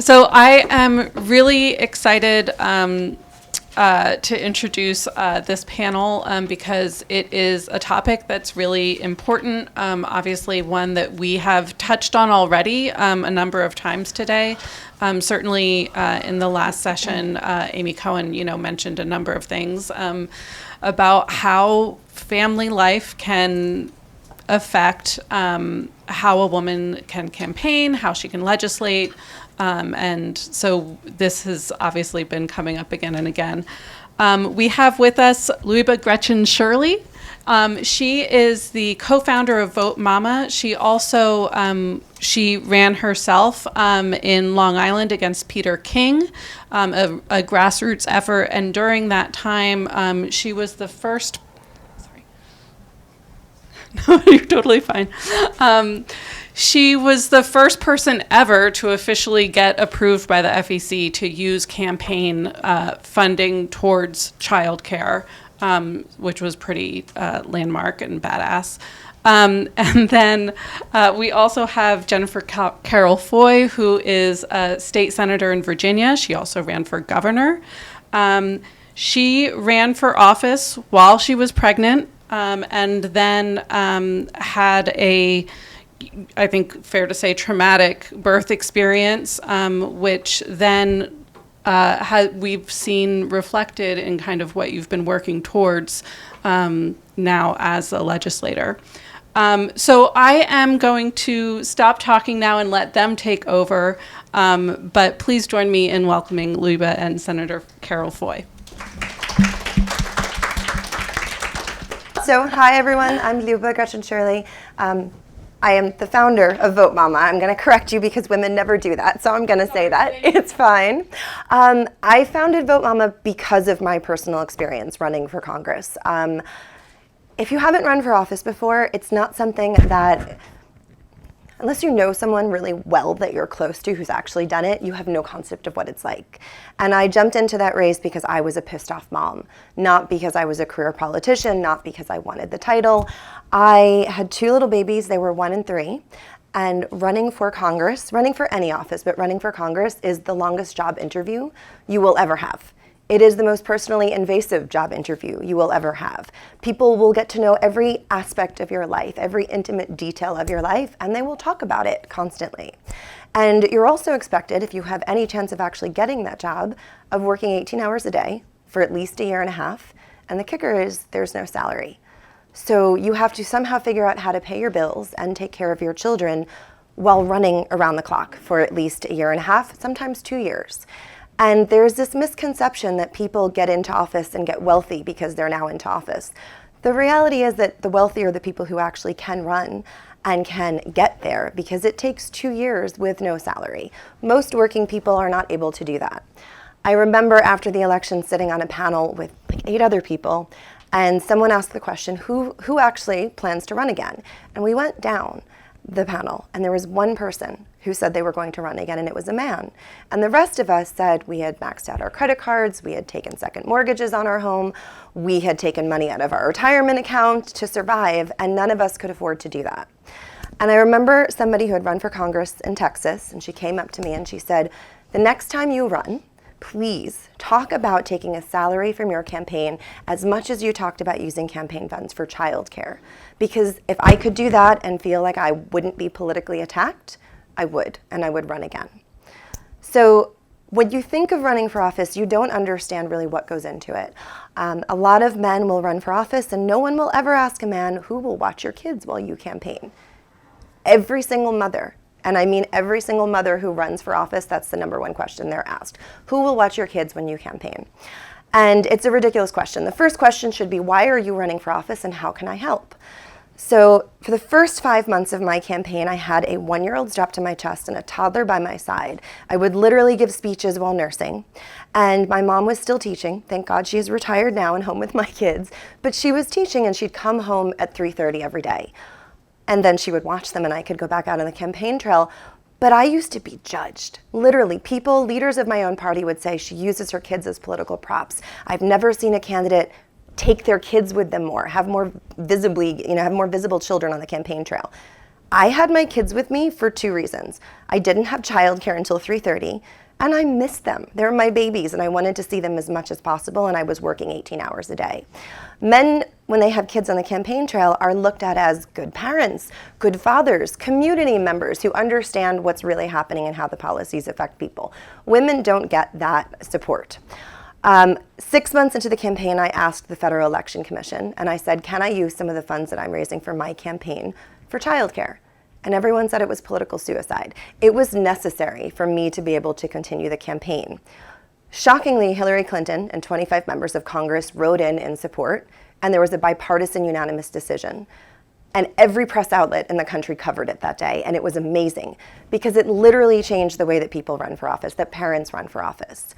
So I am really excited to introduce this panel because it is a topic that's really important, obviously one that we have touched on already a number of times today. Certainly in the last session, Amy Cohen, mentioned a number of things about how family life can affect how a woman can campaign, how she can legislate. And so this has obviously been coming up again and again. We have with us Liuba Grechen Shirley. She is the co-founder of Vote Mama. She also she ran herself in Long Island against Peter King, a grassroots effort. And during that time, she was the first. Sorry, no, you're totally fine. She was the first person ever to officially get approved by the FEC to use campaign funding towards childcare, which was pretty landmark and badass. And then we also have Jennifer Carroll Foy, who is a state senator in Virginia. She also ran for governor. She ran for office while she was pregnant, and then had a, I think fair to say, traumatic birth experience, which then we've seen reflected in kind of what you've been working towards now as a legislator. So I am going to stop talking now and let them take over, but please join me in welcoming Liuba and Senator Carroll Foy. So, hi everyone, I'm Liuba Grechen Shirley. I am the founder of Vote Mama. I'm going to correct you because women never do that, so I'm going to say that. It's fine. I founded Vote Mama because of my personal experience running for Congress. If you haven't run for office before, it's not something that, unless you know someone really well that you're close to who's actually done it, you have no concept of what it's like. And I jumped into that race because I was a pissed off mom, not because I was a career politician, not because I wanted the title. I had two little babies, they were 1 and 3, and running for Congress, running for any office, but running for Congress is the longest job interview you will ever have. It is the most personally invasive job interview you will ever have. People will get to know every aspect of your life, every intimate detail of your life, and they will talk about it constantly. And you're also expected, if you have any chance of actually getting that job, of working 18 hours a day for at least a year and a half. And the kicker is there's no salary. So you have to somehow figure out how to pay your bills and take care of your children while running around the clock for at least a year and a half, sometimes 2 years. And there's this misconception that people get into office and get wealthy because they're now into office. The reality is that the wealthy are the people who actually can run and can get there, because it takes 2 years with no salary. Most working people are not able to do that. I remember after the election sitting on a panel with like 8 other people, and someone asked the question, who actually plans to run again? And we went down the panel, and there was one person who said they were going to run again, and it was a man. And the rest of us said we had maxed out our credit cards, we had taken second mortgages on our home, we had taken money out of our retirement account to survive, and none of us could afford to do that. And I remember somebody who had run for Congress in Texas, and she came up to me and she said, the next time you run, please talk about taking a salary from your campaign as much as you talked about using campaign funds for childcare. Because if I could do that and feel like I wouldn't be politically attacked, I would, and I would run again. So when you think of running for office, you don't understand really what goes into it. A lot of men will run for office, and no one will ever ask a man who will watch your kids while you campaign. Every single mother, and I mean every single mother who runs for office, that's the number one question they're asked. Who will watch your kids when you campaign? And it's a ridiculous question. The first question should be, why are you running for office and how can I help? So for the first 5 months of my campaign, I had a 1-year-old strapped to my chest and a toddler by my side. I would literally give speeches while nursing. And my mom was still teaching. Thank God she is retired now and home with my kids. But she was teaching, and she'd come home at 3:30 every day. And then she would watch them, and I could go back out on the campaign trail. But I used to be judged. Literally, people, leaders of my own party would say she uses her kids as political props. I've never seen a candidate take their kids with them more, have more visibly, have more visible children on the campaign trail. I had my kids with me for two reasons. I didn't have childcare until 3:30, and I missed them. They're my babies, and I wanted to see them as much as possible, and I was working 18 hours a day. Men, when they have kids on the campaign trail, are looked at as good parents, good fathers, community members who understand what's really happening and how the policies affect people. Women don't get that support. 6 months into the campaign, I asked the Federal Election Commission, and I said, can I use some of the funds that I'm raising for my campaign for childcare? And everyone said it was political suicide. It was necessary for me to be able to continue the campaign. Shockingly, Hillary Clinton and 25 members of Congress wrote in support, and there was a bipartisan unanimous decision. And every press outlet in the country covered it that day, and it was amazing because it literally changed the way that people run for office, that parents run for office.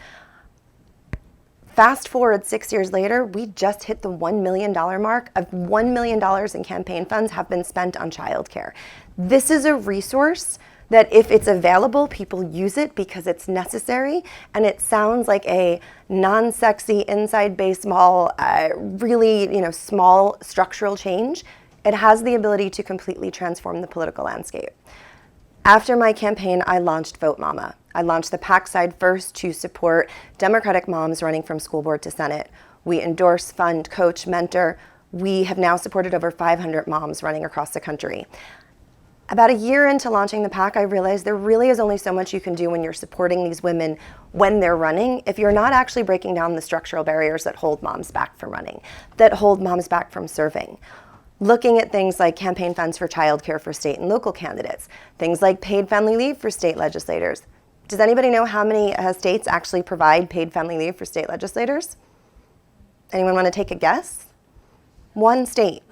Fast forward 6 years later, we just hit the $1 million mark. Of $1 million in campaign funds have been spent on childcare. This is a resource that if it's available, people use it because it's necessary, and it sounds like a non-sexy inside baseball, really small structural change. It has the ability to completely transform the political landscape. After my campaign, I launched Vote Mama. I launched the PAC side first to support Democratic moms running from school board to Senate. We endorse, fund, coach, mentor. We have now supported over 500 moms running across the country. About a year into launching the PAC, I realized there really is only so much you can do when you're supporting these women when they're running if you're not actually breaking down the structural barriers that hold moms back from running, that hold moms back from serving. Looking at things like campaign funds for childcare for state and local candidates, things like paid family leave for state legislators. Does anybody know how many states actually provide paid family leave for state legislators? Anyone want to take a guess? One state,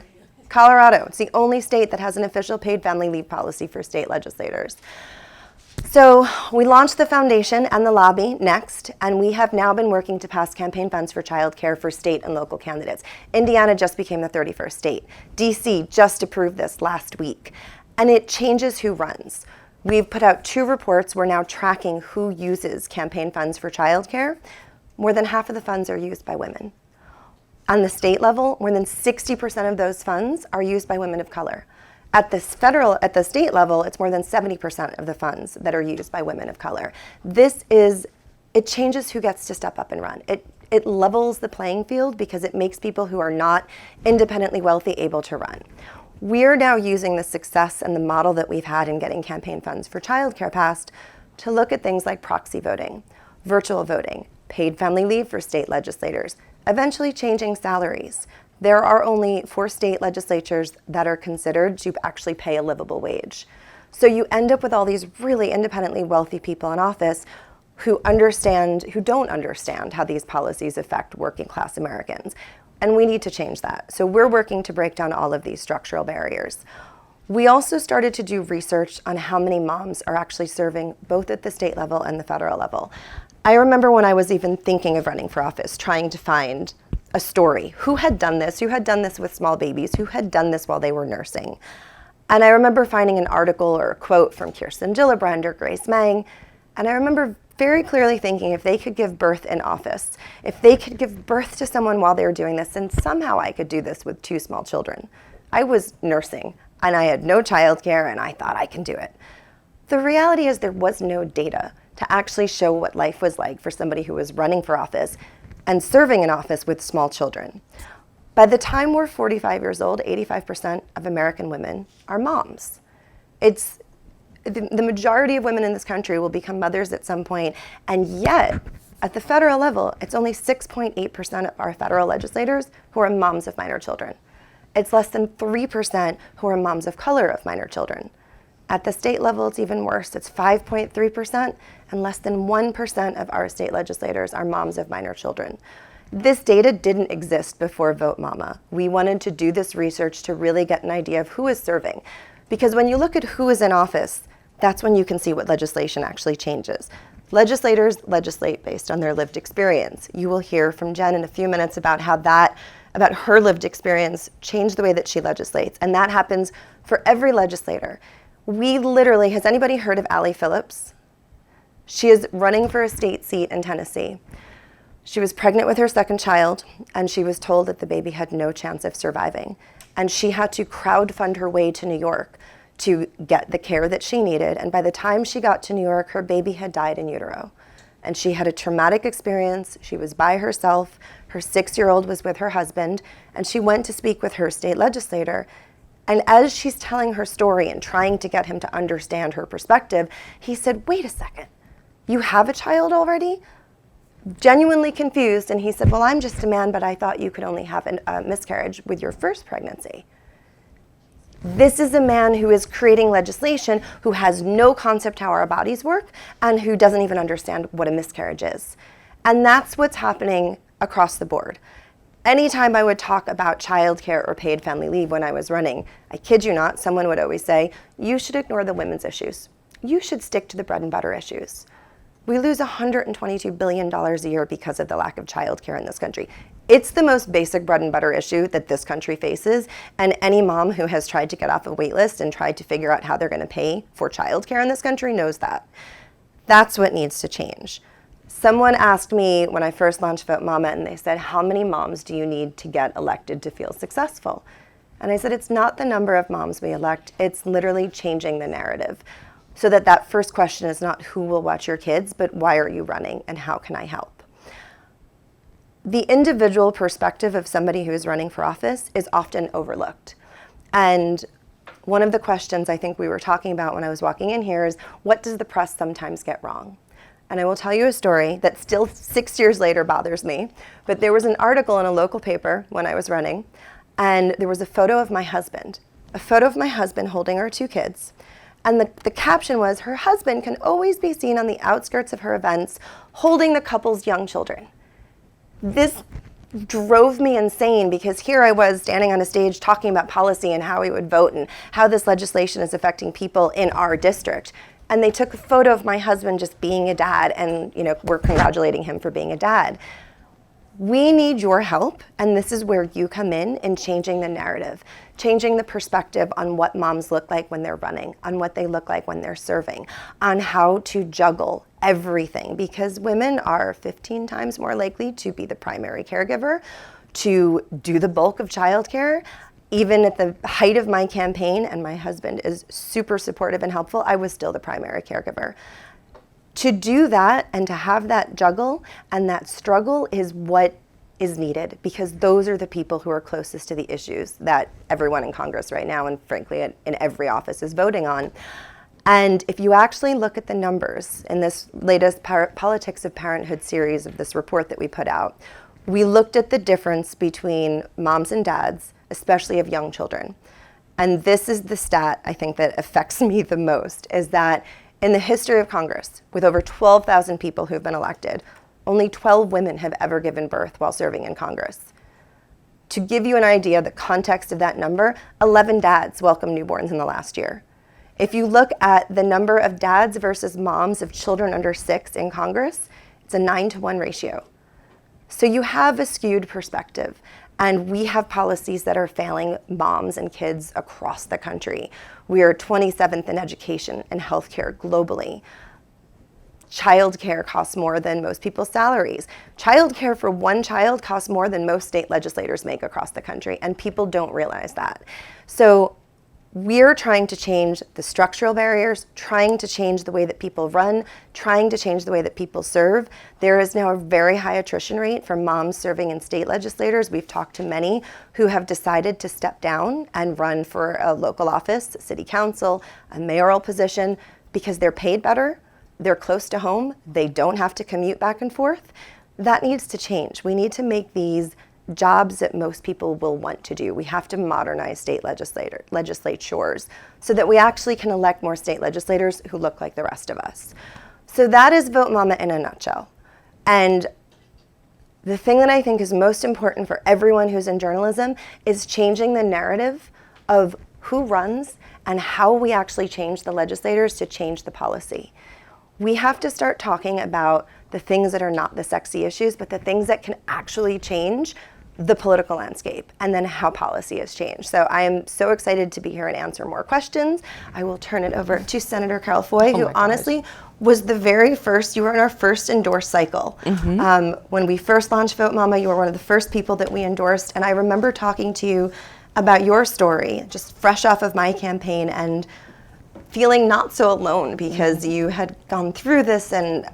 Colorado. It's the only state that has an official paid family leave policy for state legislators. So we launched the foundation and the lobby next, and we have now been working to pass campaign funds for childcare for state and local candidates. Indiana just became the 31st state. DC just approved this last week, and it changes who runs. We've put out 2 reports. We're now tracking who uses campaign funds for childcare. More than half of the funds are used by women. On the state level, more than 60% of those funds are used by women of color. At the state level, it's more than 70% of the funds that are used by women of color. It changes who gets to step up and run. It levels the playing field because it makes people who are not independently wealthy able to run. We're now using the success and the model that we've had in getting campaign funds for childcare passed to look at things like proxy voting, virtual voting, paid family leave for state legislators, eventually changing salaries. There are only 4 state legislatures that are considered to actually pay a livable wage. So you end up with all these really independently wealthy people in office who don't understand how these policies affect working class Americans. And we need to change that. So we're working to break down all of these structural barriers. We also started to do research on how many moms are actually serving both at the state level and the federal level. I remember when I was even thinking of running for office, trying to find a story. Who had done this with small babies? Who had done this while they were nursing? And I remember finding an article or a quote from Kirsten Gillibrand or Grace Mang, and I remember very clearly thinking if they could give birth in office, if they could give birth to someone while they were doing this, and somehow I could do this with 2 small children. I was nursing, and I had no childcare, and I thought I can do it. The reality is there was no data to actually show what life was like for somebody who was running for office and serving in office with small children. By the time we're 45 years old, 85% of American women are moms. The majority of women in this country will become mothers at some point, and yet, at the federal level, it's only 6.8% of our federal legislators who are moms of minor children. It's less than 3% who are moms of color of minor children. At the state level, it's even worse. It's 5.3%, and less than 1% of our state legislators are moms of minor children. This data didn't exist before Vote Mama. We wanted to do this research to really get an idea of who is serving. Because when you look at who is in office, that's when you can see what legislation actually changes. Legislators legislate based on their lived experience. You will hear from Jen in a few minutes about how about her lived experience changed the way that she legislates, and that happens for every legislator. Has anybody heard of Allie Phillips? She is running for a state seat in Tennessee. She was pregnant with her 2nd child, and she was told that the baby had no chance of surviving. And she had to crowdfund her way to New York to get the care that she needed. And by the time she got to New York, her baby had died in utero. And she had a traumatic experience. She was by herself. Her 6-year-old was with her husband. And she went to speak with her state legislator. And as she's telling her story and trying to get him to understand her perspective, he said, wait a second, you have a child already? Genuinely confused. And he said, well, I'm just a man, but I thought you could only have a miscarriage with your first pregnancy. This is a man who is creating legislation, who has no concept how our bodies work, and who doesn't even understand what a miscarriage is. And that's what's happening across the board. Anytime I would talk about childcare or paid family leave when I was running, I kid you not, someone would always say, you should ignore the women's issues. You should stick to the bread and butter issues. We lose $122 billion a year because of the lack of childcare in this country. It's the most basic bread and butter issue that this country faces, and any mom who has tried to get off a wait list and tried to figure out how they're going to pay for childcare in this country knows that. That's what needs to change. Someone asked me when I first launched Vote Mama, and they said, how many moms do you need to get elected to feel successful? And I said, it's not the number of moms we elect, it's literally changing the narrative. So that first question is not who will watch your kids, but why are you running and how can I help? The individual perspective of somebody who is running for office is often overlooked. And one of the questions I think we were talking about when I was walking in here is, what does the press sometimes get wrong? And I will tell you a story that still 6 years later bothers me. But there was an article in a local paper when I was running, and there was a photo of my husband holding our 2 kids. And the caption was, her husband can always be seen on the outskirts of her events holding the couple's young children. This drove me insane because here I was standing on a stage talking about policy and how we would vote and how this legislation is affecting people in our district. And they took a photo of my husband just being a dad and, we're congratulating him for being a dad. We need your help, and this is where you come in changing the narrative, changing the perspective on what moms look like when they're running, on what they look like when they're serving, on how to juggle everything, because women are 15 times more likely to be the primary caregiver, to do the bulk of childcare. Even at the height of my campaign, and my husband is super supportive and helpful, I was still the primary caregiver. To do that and to have that juggle and that struggle is what is needed, because those are the people who are closest to the issues that everyone in Congress right now, and frankly in every office, is voting on. And if you actually look at the numbers in this latest Politics of Parenthood series of this report that we put out, we looked at the difference between moms and dads, especially of young children. And this is the stat I think that affects me the most, is that in the history of Congress, with over 12,000 people who've been elected, only 12 women have ever given birth while serving in Congress. To give you an idea of the context of that number, 11 dads welcomed newborns in the last year. If you look at the number of dads versus moms of children under 6 in Congress, it's a 9-to-1 ratio. So you have a skewed perspective. And we have policies that are failing moms and kids across the country. We are 27th in education and healthcare globally. Childcare costs more than most people's salaries. Childcare for one child costs more than most state legislators make across the country, and people don't realize that. So we're trying to change the structural barriers, trying to change the way that people run, trying to change the way that people serve. There is now a very high attrition rate for moms serving in state legislators. We've talked to many who have decided to step down and run for a local office, city council, a mayoral position, because they're paid better, they're close to home, they don't have to commute back and forth. That needs to change. We need to make these jobs that most people will want to do. We have to modernize state legislatures so that we actually can elect more state legislators who look like the rest of us. So that is Vote Mama in a nutshell. And the thing that I think is most important for everyone who's in journalism is changing the narrative of who runs and how we actually change the legislators to change the policy. We have to start talking about the things that are not the sexy issues, but the things that can actually change the political landscape, and then how policy has changed. So I am so excited to be here and answer more questions. I will turn it over to Senator Carroll Foy, who honestly was the very first, you were in our first endorsed cycle. When we first launched Vote Mama, you were one of the first people that we endorsed, and I remember talking to you about your story, just fresh off of my campaign, and feeling not so alone because you had gone through this, and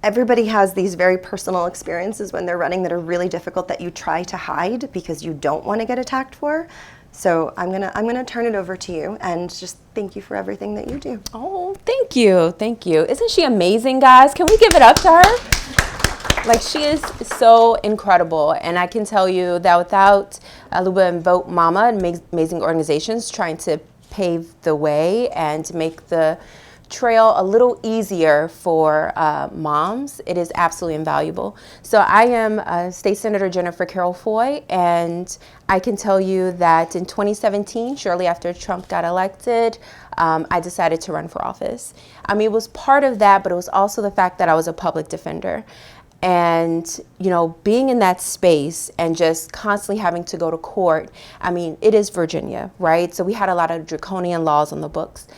everybody has these very personal experiences when they're running that are really difficult that you try to hide because you don't want to get attacked for. So I'm gonna turn it over to you and just thank you for everything that you do. Oh, thank you. Thank you. Isn't she amazing, guys? Can we give it up to her? Like, she is so incredible. And I can tell you that without Liuba and Vote Mama and amazing organizations trying to pave the way and to make the trail a little easier for moms, it is absolutely invaluable. So I am State Senator Jennifer Carroll Foy, and I can tell you that in 2017, shortly after Trump got elected, I decided to run for office. I mean, it was part of that, but it was also the fact that I was a public defender. And, you know, being in that space and just constantly having to go to court, I mean, it is Virginia, right? So we had a lot of draconian laws on the books.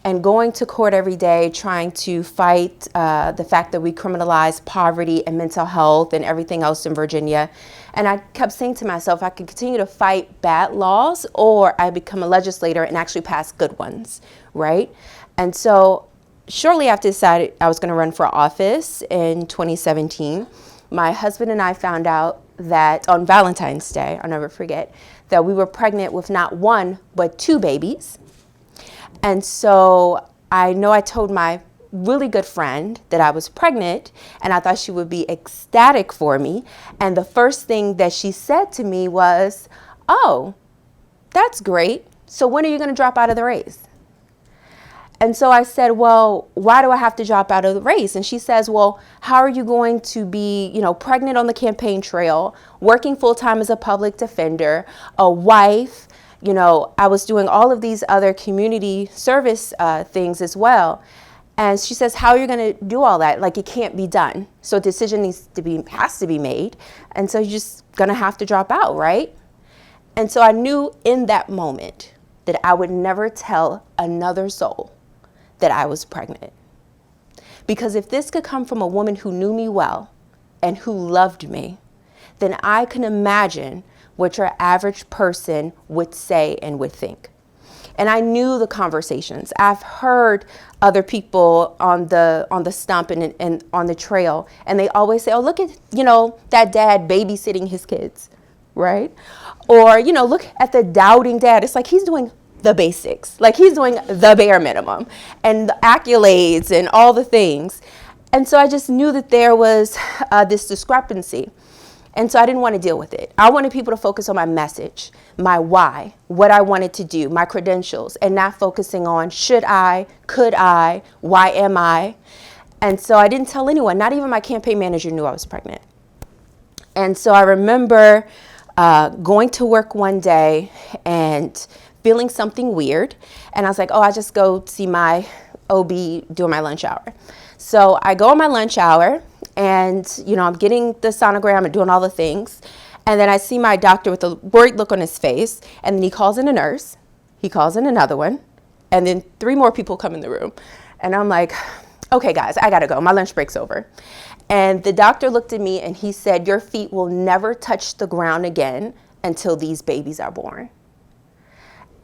And going to court every day, trying to fight the fact that we criminalize poverty and mental health and everything else in Virginia. And I kept saying to myself, I could continue to fight bad laws, or I become a legislator and actually pass good ones, right? And so shortly after I decided I was going to run for office in 2017, my husband and I found out that on Valentine's Day, I'll never forget, that we were pregnant with not one, but 2 babies. And so I know I told my really good friend that I was pregnant, and I thought she would be ecstatic for me. And the first thing that she said to me was, "Oh, that's great. So when are you going to drop out of the race?" And so I said, "Well, why do I have to drop out of the race?" And she says, "Well, how are you going to be, you know, pregnant on the campaign trail, working full-time as a public defender, a wife? You know, I was doing all of these other community service things as well." And she says, "How are you going to do all that? Like, it can't be done. So a decision has to be made. And so you're just going to have to drop out, right?" And so I knew in that moment that I would never tell another soul that I was pregnant. Because if this could come from a woman who knew me well and who loved me, then I can imagine what your average person would say and would think. And I knew the conversations. I've heard other people on the stump and on the trail, and they always say, "Oh, look at, you know, that dad babysitting his kids," right? Or, you know, look at the doubting dad. It's like he's doing the basics. Like, he's doing the bare minimum and the accolades and all the things. And so I just knew that there was this discrepancy. And so I didn't want to deal with it. I wanted people to focus on my message, my why, what I wanted to do, my credentials, and not focusing on should I, could I, why am I? And so I didn't tell anyone, not even my campaign manager knew I was pregnant. And so I remember going to work one day and feeling something weird. And I was like, oh, I just go see my OB during my lunch hour. So I go on my lunch hour, and, you know, I'm getting the sonogram and doing all the things. And then I see my doctor with a worried look on his face. And then he calls in a nurse. He calls in another one. And then 3 more people come in the room. And I'm like, okay, guys, I got to go. My lunch break's over. And the doctor looked at me and he said, "Your feet will never touch the ground again until these babies are born."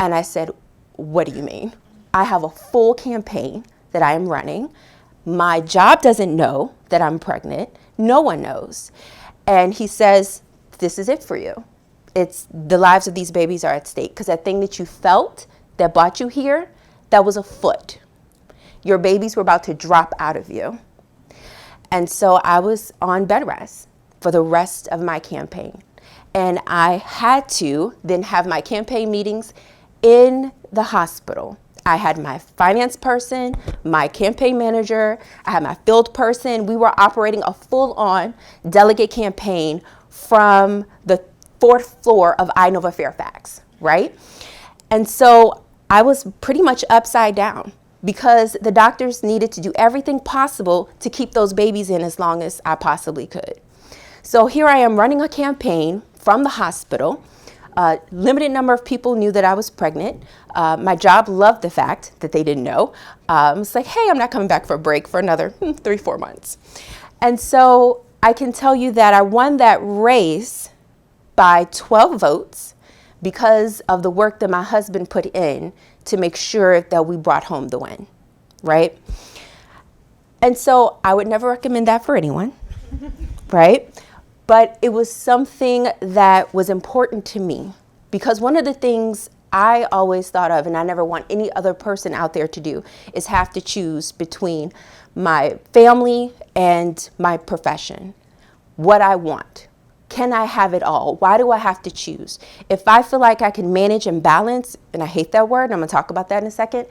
And I said, "What do you mean? I have a full campaign that I am running. My job doesn't know that I'm pregnant. No one knows." And he says, "This is it for you. It's the lives of these babies are at stake, because that thing that you felt that brought you here, that was a foot. Your babies were about to drop out of you." And so I was on bed rest for the rest of my campaign. And I had to then have my campaign meetings in the hospital. I had my finance person, my campaign manager, I had my field person. We were operating a full-on delegate campaign from the 4th floor of Inova Fairfax, right? And so I was pretty much upside down, because the doctors needed to do everything possible to keep those babies in as long as I possibly could. So here I am running a campaign from the hospital. Limited number of people knew that I was pregnant. My job loved the fact that they didn't know. It's like, hey, I'm not coming back for a break for another 3-4 months. And so I can tell you that I won that race by 12 votes because of the work that my husband put in to make sure that we brought home the win, right? And so I would never recommend that for anyone, right? But it was something that was important to me, because one of the things I always thought of, and I never want any other person out there to do, is have to choose between my family and my profession. What I want. Can I have it all? Why do I have to choose? If I feel like I can manage and balance, and I hate that word, and I'm going to talk about that in a second,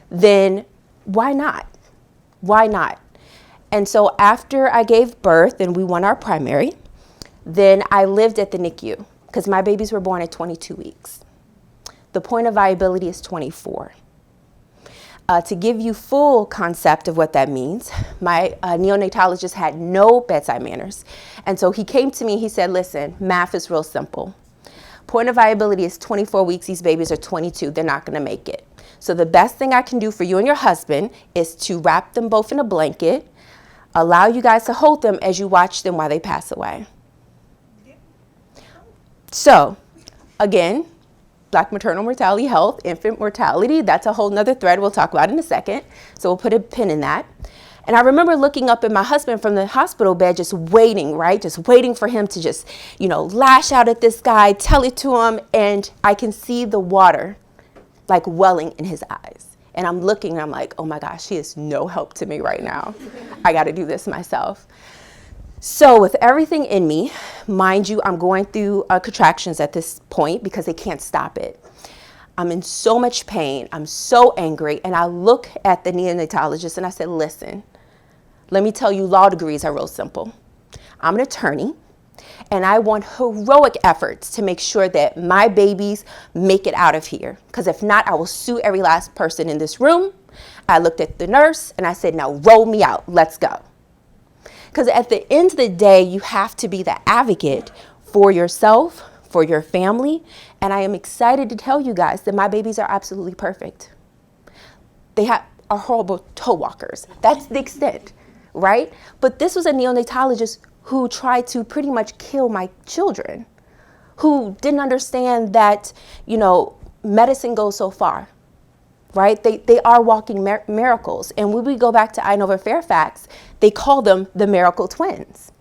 then why not? Why not? And so after I gave birth and we won our primary, then I lived at the NICU because my babies were born at 22 weeks. The point of viability is 24. To give you full concept of what that means, my neonatologist had no bedside manners. And so he came to me, he said, listen, math is real simple. Point of viability is 24 weeks, these babies are 22, they're not gonna make it. So the best thing I can do for you and your husband is to wrap them both in a blanket, allow you guys to hold them as you watch them while they pass away. So, again, Black maternal mortality health, infant mortality, that's a whole nother thread we'll talk about in a second. So we'll put a pin in that. And I remember looking up at my husband from the hospital bed, just waiting, right? Just waiting for him to just, lash out at this guy, tell it to him. And I can see the water like welling in his eyes. And I'm looking and I'm like, oh my gosh, he is no help to me right now. I got to do this myself. So with everything in me, mind you, I'm going through contractions at this point because they can't stop it. I'm in so much pain. I'm so angry. And I look at the neonatologist and I said, listen, let me tell you, law degrees are real simple. I'm an attorney and I want heroic efforts to make sure that my babies make it out of here. Because if not, I will sue every last person in this room. I looked at the nurse and I said, now roll me out. Let's go. Because at the end of the day, you have to be the advocate for yourself, for your family. And I am excited to tell you guys that my babies are absolutely perfect. They are horrible toe walkers. That's the extent, right? But this was a neonatologist who tried to pretty much kill my children, who didn't understand that, medicine goes so far. Right? They are walking miracles. And when we go back to Inova Fairfax, they call them the miracle twins,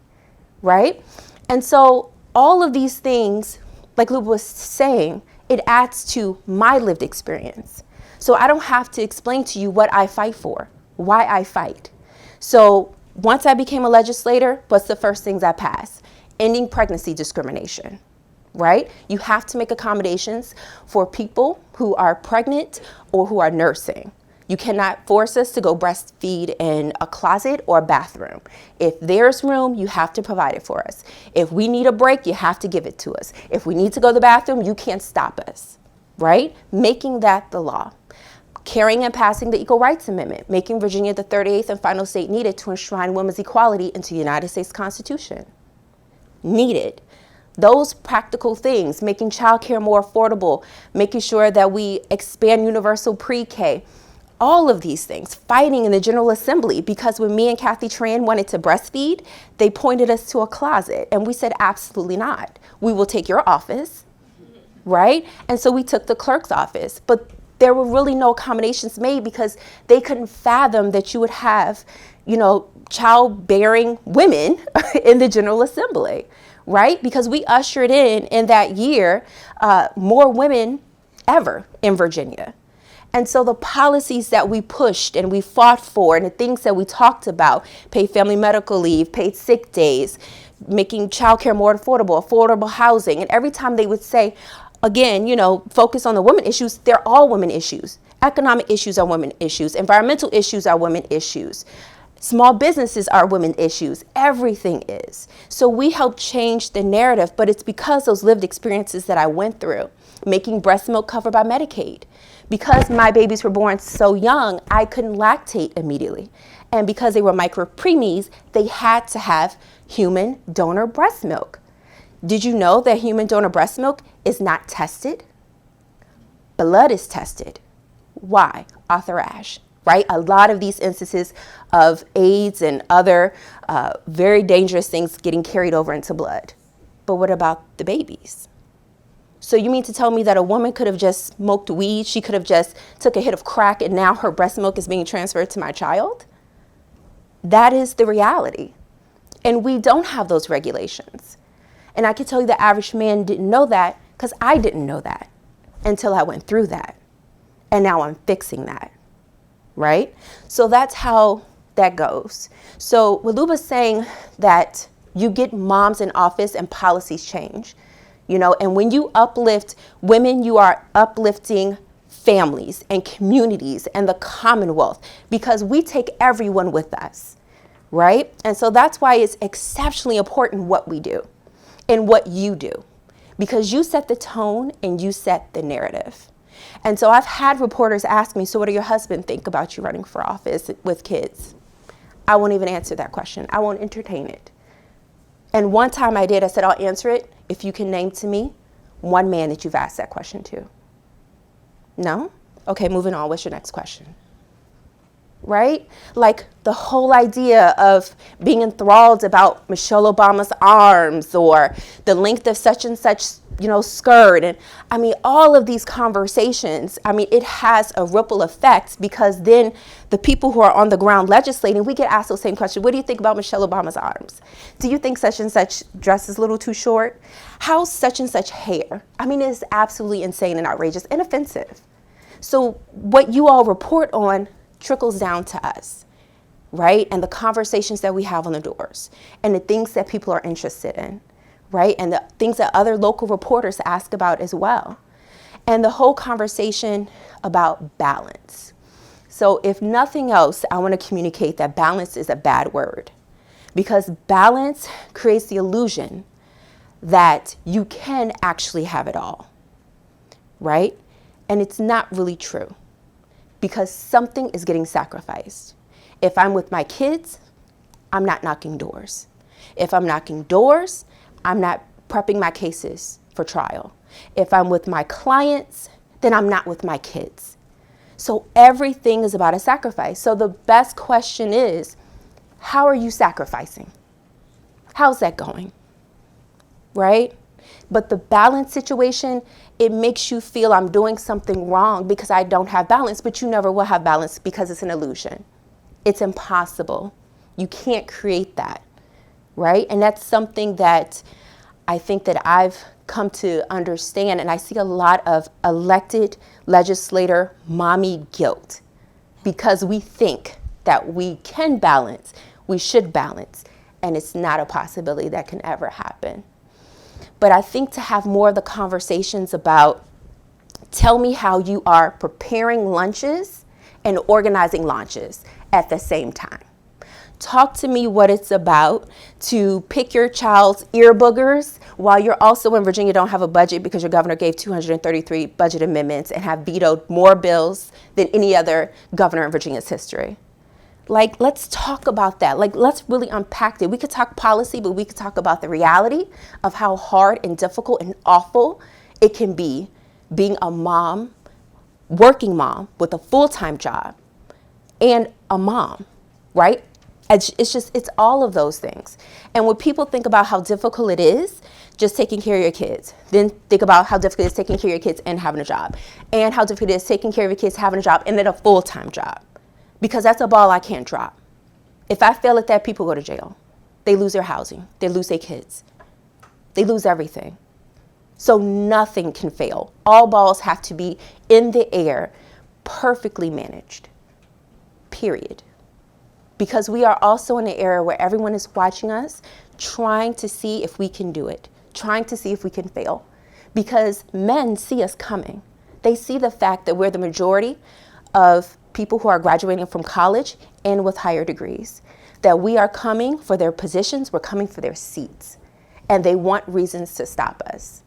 right? And so all of these things, like Liuba was saying, it adds to my lived experience. So I don't have to explain to you what I fight for, why I fight. So once I became a legislator, what's the first things I passed? Ending pregnancy discrimination. Right? You have to make accommodations for people who are pregnant or who are nursing. You cannot force us to go breastfeed in a closet or a bathroom. If there's room, you have to provide it for us. If we need a break, you have to give it to us. If we need to go to the bathroom, you can't stop us, right? Making that the law. Carrying and passing the Equal Rights Amendment, making Virginia the 38th and final state needed to enshrine women's equality into the United States Constitution. Needed. Those practical things, making childcare more affordable, making sure that we expand universal pre-K, all of these things, fighting in the General Assembly, because when me and Kathy Tran wanted to breastfeed, they pointed us to a closet, and we said, absolutely not. We will take your office, right? And so we took the clerk's office, but there were really no accommodations made because they couldn't fathom that you would have, childbearing women in the General Assembly. Right? Because we ushered in that year, more women ever in Virginia. And so the policies that we pushed and we fought for and the things that we talked about, paid family medical leave, paid sick days, making childcare more affordable housing. And every time they would say, again, focus on the women issues, they're all women issues. Economic issues are women issues. Environmental issues are women issues. Small businesses are women issues. Everything is. So we help change the narrative, but it's because those lived experiences that I went through, making breast milk covered by Medicaid. Because my babies were born so young, I couldn't lactate immediately. And because they were micro preemies, they had to have human donor breast milk. Did you know that human donor breast milk is not tested? Blood is tested. Why? Arthur Ashe. Right? A lot of these instances of AIDS and other very dangerous things getting carried over into blood. But what about the babies? So you mean to tell me that a woman could have just smoked weed, she could have just took a hit of crack, and now her breast milk is being transferred to my child? That is the reality. And we don't have those regulations. And I can tell you the average man didn't know that because I didn't know that until I went through that. And now I'm fixing that, right? So that's how that goes. So Liuba's saying that you get moms in office and policies change, you know, and when you uplift women, you are uplifting families and communities and the Commonwealth, because we take everyone with us, right? And so that's why it's exceptionally important what we do and what you do, because you set the tone and you set the narrative. And so I've had reporters ask me, so what do your husband think about you running for office with kids? I won't even answer that question. I won't entertain it. And one time I did, I said, I'll answer it if you can name to me one man that you've asked that question to. No? Okay, moving on. What's your next question? Right? Like the whole idea of being enthralled about Michelle Obama's arms or the length of such and such, you know, skirt. And I mean, all of these conversations, I mean, it has a ripple effect, because then the people who are on the ground legislating, we get asked the same question. What do you think about Michelle Obama's arms? Do you think such and such dress is a little too short? How's such and such hair? I mean, it is absolutely insane and outrageous and offensive. So what you all report on trickles down to us, right? And the conversations that we have on the doors and the things that people are interested in, right? And the things that other local reporters ask about as well. And the whole conversation about balance. So if nothing else, I want to communicate that balance is a bad word, because balance creates the illusion that you can actually have it all, right? And it's not really true, because something is getting sacrificed. If I'm with my kids, I'm not knocking doors. If I'm knocking doors, I'm not prepping my cases for trial. If I'm with my clients, then I'm not with my kids. So everything is about a sacrifice. So the best question is, how are you sacrificing? How's that going? Right? But the balance situation, it makes you feel I'm doing something wrong because I don't have balance, but you never will have balance because it's an illusion. It's impossible. You can't create that, right? And that's something that I think that I've come to understand, and I see a lot of elected legislator mommy guilt, because we think that we can balance, we should balance, and it's not a possibility that can ever happen. But I think to have more of the conversations about, tell me how you are preparing lunches and organizing launches at the same time. Talk to me what it's about to pick your child's ear boogers while you're also in Virginia don't have a budget because your governor gave 233 budget amendments and have vetoed more bills than any other governor in Virginia's history. Like, let's talk about that. Like, let's really unpack it. We could talk policy, but we could talk about the reality of how hard and difficult and awful it can be being a mom, working mom with a full-time job and a mom, right? It's all of those things. And when people think about how difficult it is just taking care of your kids, then think about how difficult it is taking care of your kids and having a job, and how difficult it is taking care of your kids, having a job, and then a full-time job. Because that's a ball I can't drop. If I fail at that, people go to jail. They lose their housing. They lose their kids. They lose everything. So nothing can fail. All balls have to be in the air, perfectly managed, period. Because we are also in an era where everyone is watching us, trying to see if we can do it, trying to see if we can fail. Because men see us coming. They see the fact that we're the majority of people who are graduating from college and with higher degrees, that we are coming for their positions, we're coming for their seats, and they want reasons to stop us.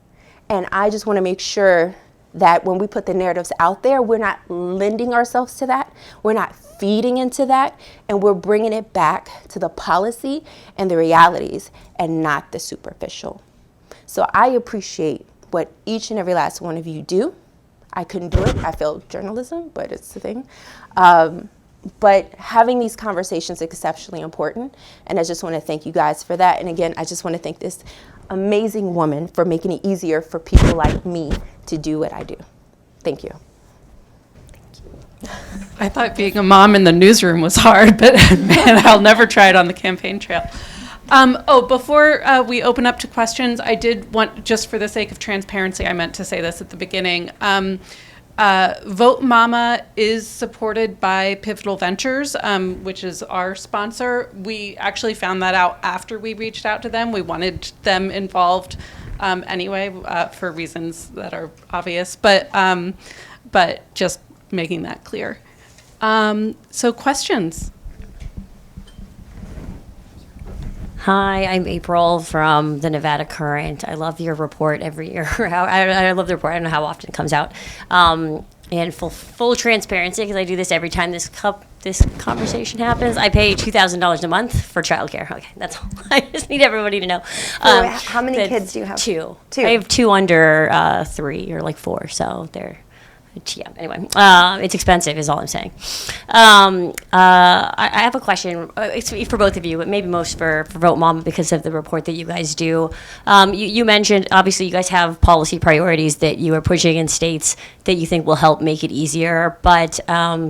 And I just want to make sure that when we put the narratives out there, we're not lending ourselves to that, we're not feeding into that, and we're bringing it back to the policy and the realities and not the superficial. So I appreciate what each and every last one of you do. I couldn't do it. I failed journalism, but it's the thing. But having these conversations is exceptionally important, and I just want to thank you guys for that. And again, I just want to thank this amazing woman for making it easier for people like me to do what I do. Thank you. I thought being a mom in the newsroom was hard, but man, I'll never try it on the campaign trail. Before we open up to questions, I did want, just for the sake of transparency, I meant to say this at the beginning. Vote Mama is supported by Pivotal Ventures, which is our sponsor. We actually found that out after we reached out to them. We wanted them involved anyway, for reasons that are obvious, but just making that clear. So questions? Hi, I'm April from the Nevada Current. I love your report every year. I love the report. I don't know how often it comes out. And full transparency, because I do this every time this conversation happens. I pay $2,000 a month for childcare. Okay, that's all. I just need everybody to know. How many kids do you have? Two. Two. I have two under 3 or like 4, so they're. Yeah, anyway, it's expensive is all I'm saying. I have a question. It's for both of you, but maybe most for Vote Mama because of the report that you guys do. You mentioned, obviously, you guys have policy priorities that you are pushing in states that you think will help make it easier. But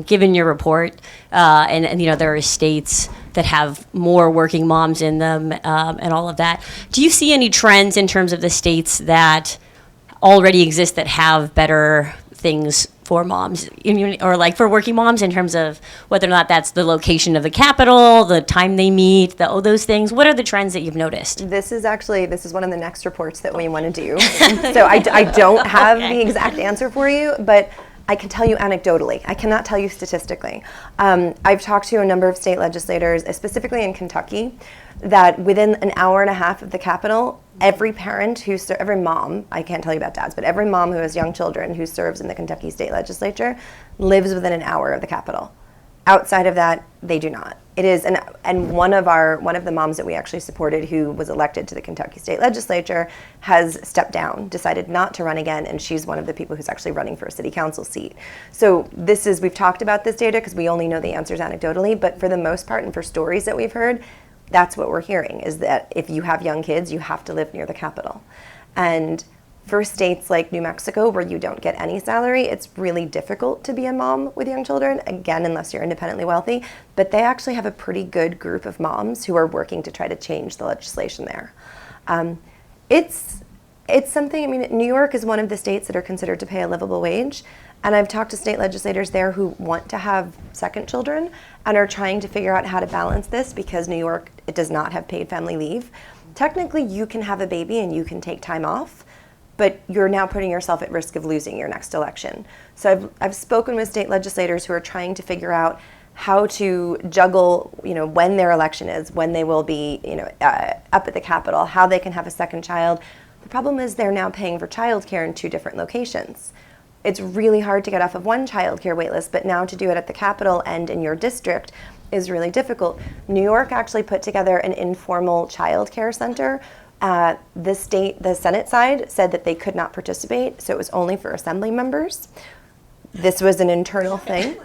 given your report, and there are states that have more working moms in them and all of that, do you see any trends in terms of the states that already exist that have better things for moms, or like for working moms, in terms of whether or not that's the location of the capital, the time they meet, those things? What are the trends that you've noticed? This is one of the next reports that we want to do. So I don't have the exact answer for you, but I can tell you anecdotally. I cannot tell you statistically. I've talked to a number of state legislators, specifically in Kentucky, that within an hour and a half of the Capitol, every mom, I can't tell you about dads, but every mom who has young children who serves in the Kentucky state legislature lives within an hour of the Capitol. Outside of that, they do not. It is, and one of the moms that we actually supported who was elected to the Kentucky state legislature has stepped down, decided not to run again, and she's one of the people who's actually running for a city council seat. So we've talked about this data because we only know the answers anecdotally, but for the most part and for stories that we've heard, that's what we're hearing, is that if you have young kids, you have to live near the Capitol. And for states like New Mexico, where you don't get any salary, it's really difficult to be a mom with young children, again, unless you're independently wealthy. But they actually have a pretty good group of moms who are working to try to change the legislation there. It's something, New York is one of the states that are considered to pay a livable wage. And I've talked to state legislators there who want to have second children and are trying to figure out how to balance this, because New York, it does not have paid family leave. Technically, you can have a baby and you can take time off, but you're now putting yourself at risk of losing your next election. So I've spoken with state legislators who are trying to figure out how to juggle, when their election is, when they will be, up at the Capitol, how they can have a second child. The problem is they're now paying for childcare in 2 different locations. It's really hard to get off of one childcare waitlist, but now to do it at the Capitol and in your district is really difficult. New York actually put together an informal childcare center. The Senate side said that they could not participate, so it was only for assembly members. This was an internal thing.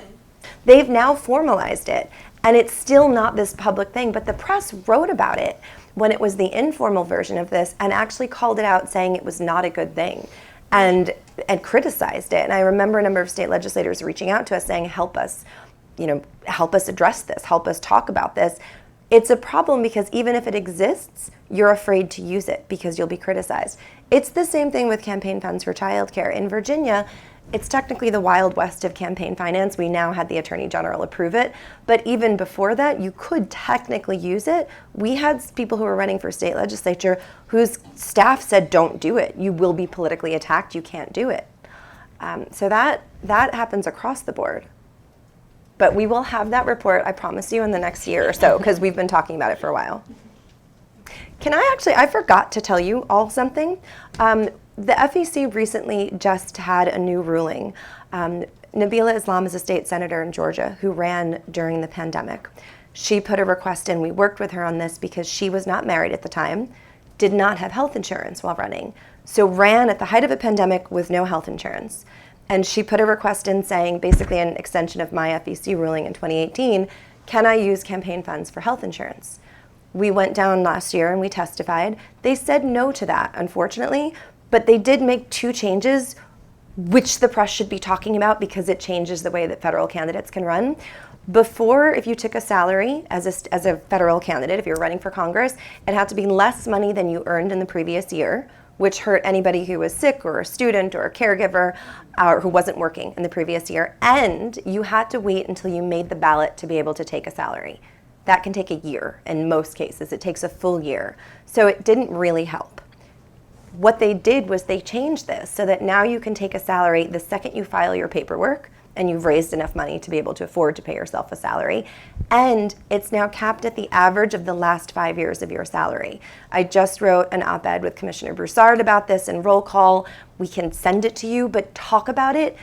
They've now formalized it, and it's still not this public thing, but the press wrote about it when it was the informal version of this and actually called it out, saying it was not a good thing. And criticized it. And I remember a number of state legislators reaching out to us saying, help us address this, help us talk about this. It's a problem because even if it exists, you're afraid to use it because you'll be criticized. It's the same thing with campaign funds for childcare. In Virginia, it's technically the Wild West of campaign finance. We now had the Attorney General approve it. But even before that, you could technically use it. We had people who were running for state legislature whose staff said, don't do it. You will be politically attacked. You can't do it. So that happens across the board. But we will have that report, I promise you, in the next year or so, because we've been talking about it for a while. I forgot to tell you all something. The FEC recently just had a new ruling. Nabila Islam is a state senator in Georgia who ran during the pandemic. She put a request in. We worked with her on this because she was not married at the time, did not have health insurance while running, so ran at the height of a pandemic with no health insurance. And she put a request in saying, basically an extension of my FEC ruling in 2018, can I use campaign funds for health insurance? We went down last year and we testified. They said no to that, unfortunately, but they did make 2 changes, which the press should be talking about because it changes the way that federal candidates can run. Before, if you took a salary as a federal candidate, if you're running for Congress, it had to be less money than you earned in the previous year, which hurt anybody who was sick or a student or a caregiver or who wasn't working in the previous year. And you had to wait until you made the ballot to be able to take a salary. That can take a year in most cases. It takes a full year. So it didn't really help. What they did was they changed this so that now you can take a salary the second you file your paperwork and you've raised enough money to be able to afford to pay yourself a salary. And it's now capped at the average of the last 5 years of your salary. I just wrote an op-ed with Commissioner Broussard about this in roll call. We can send it to you, but talk about it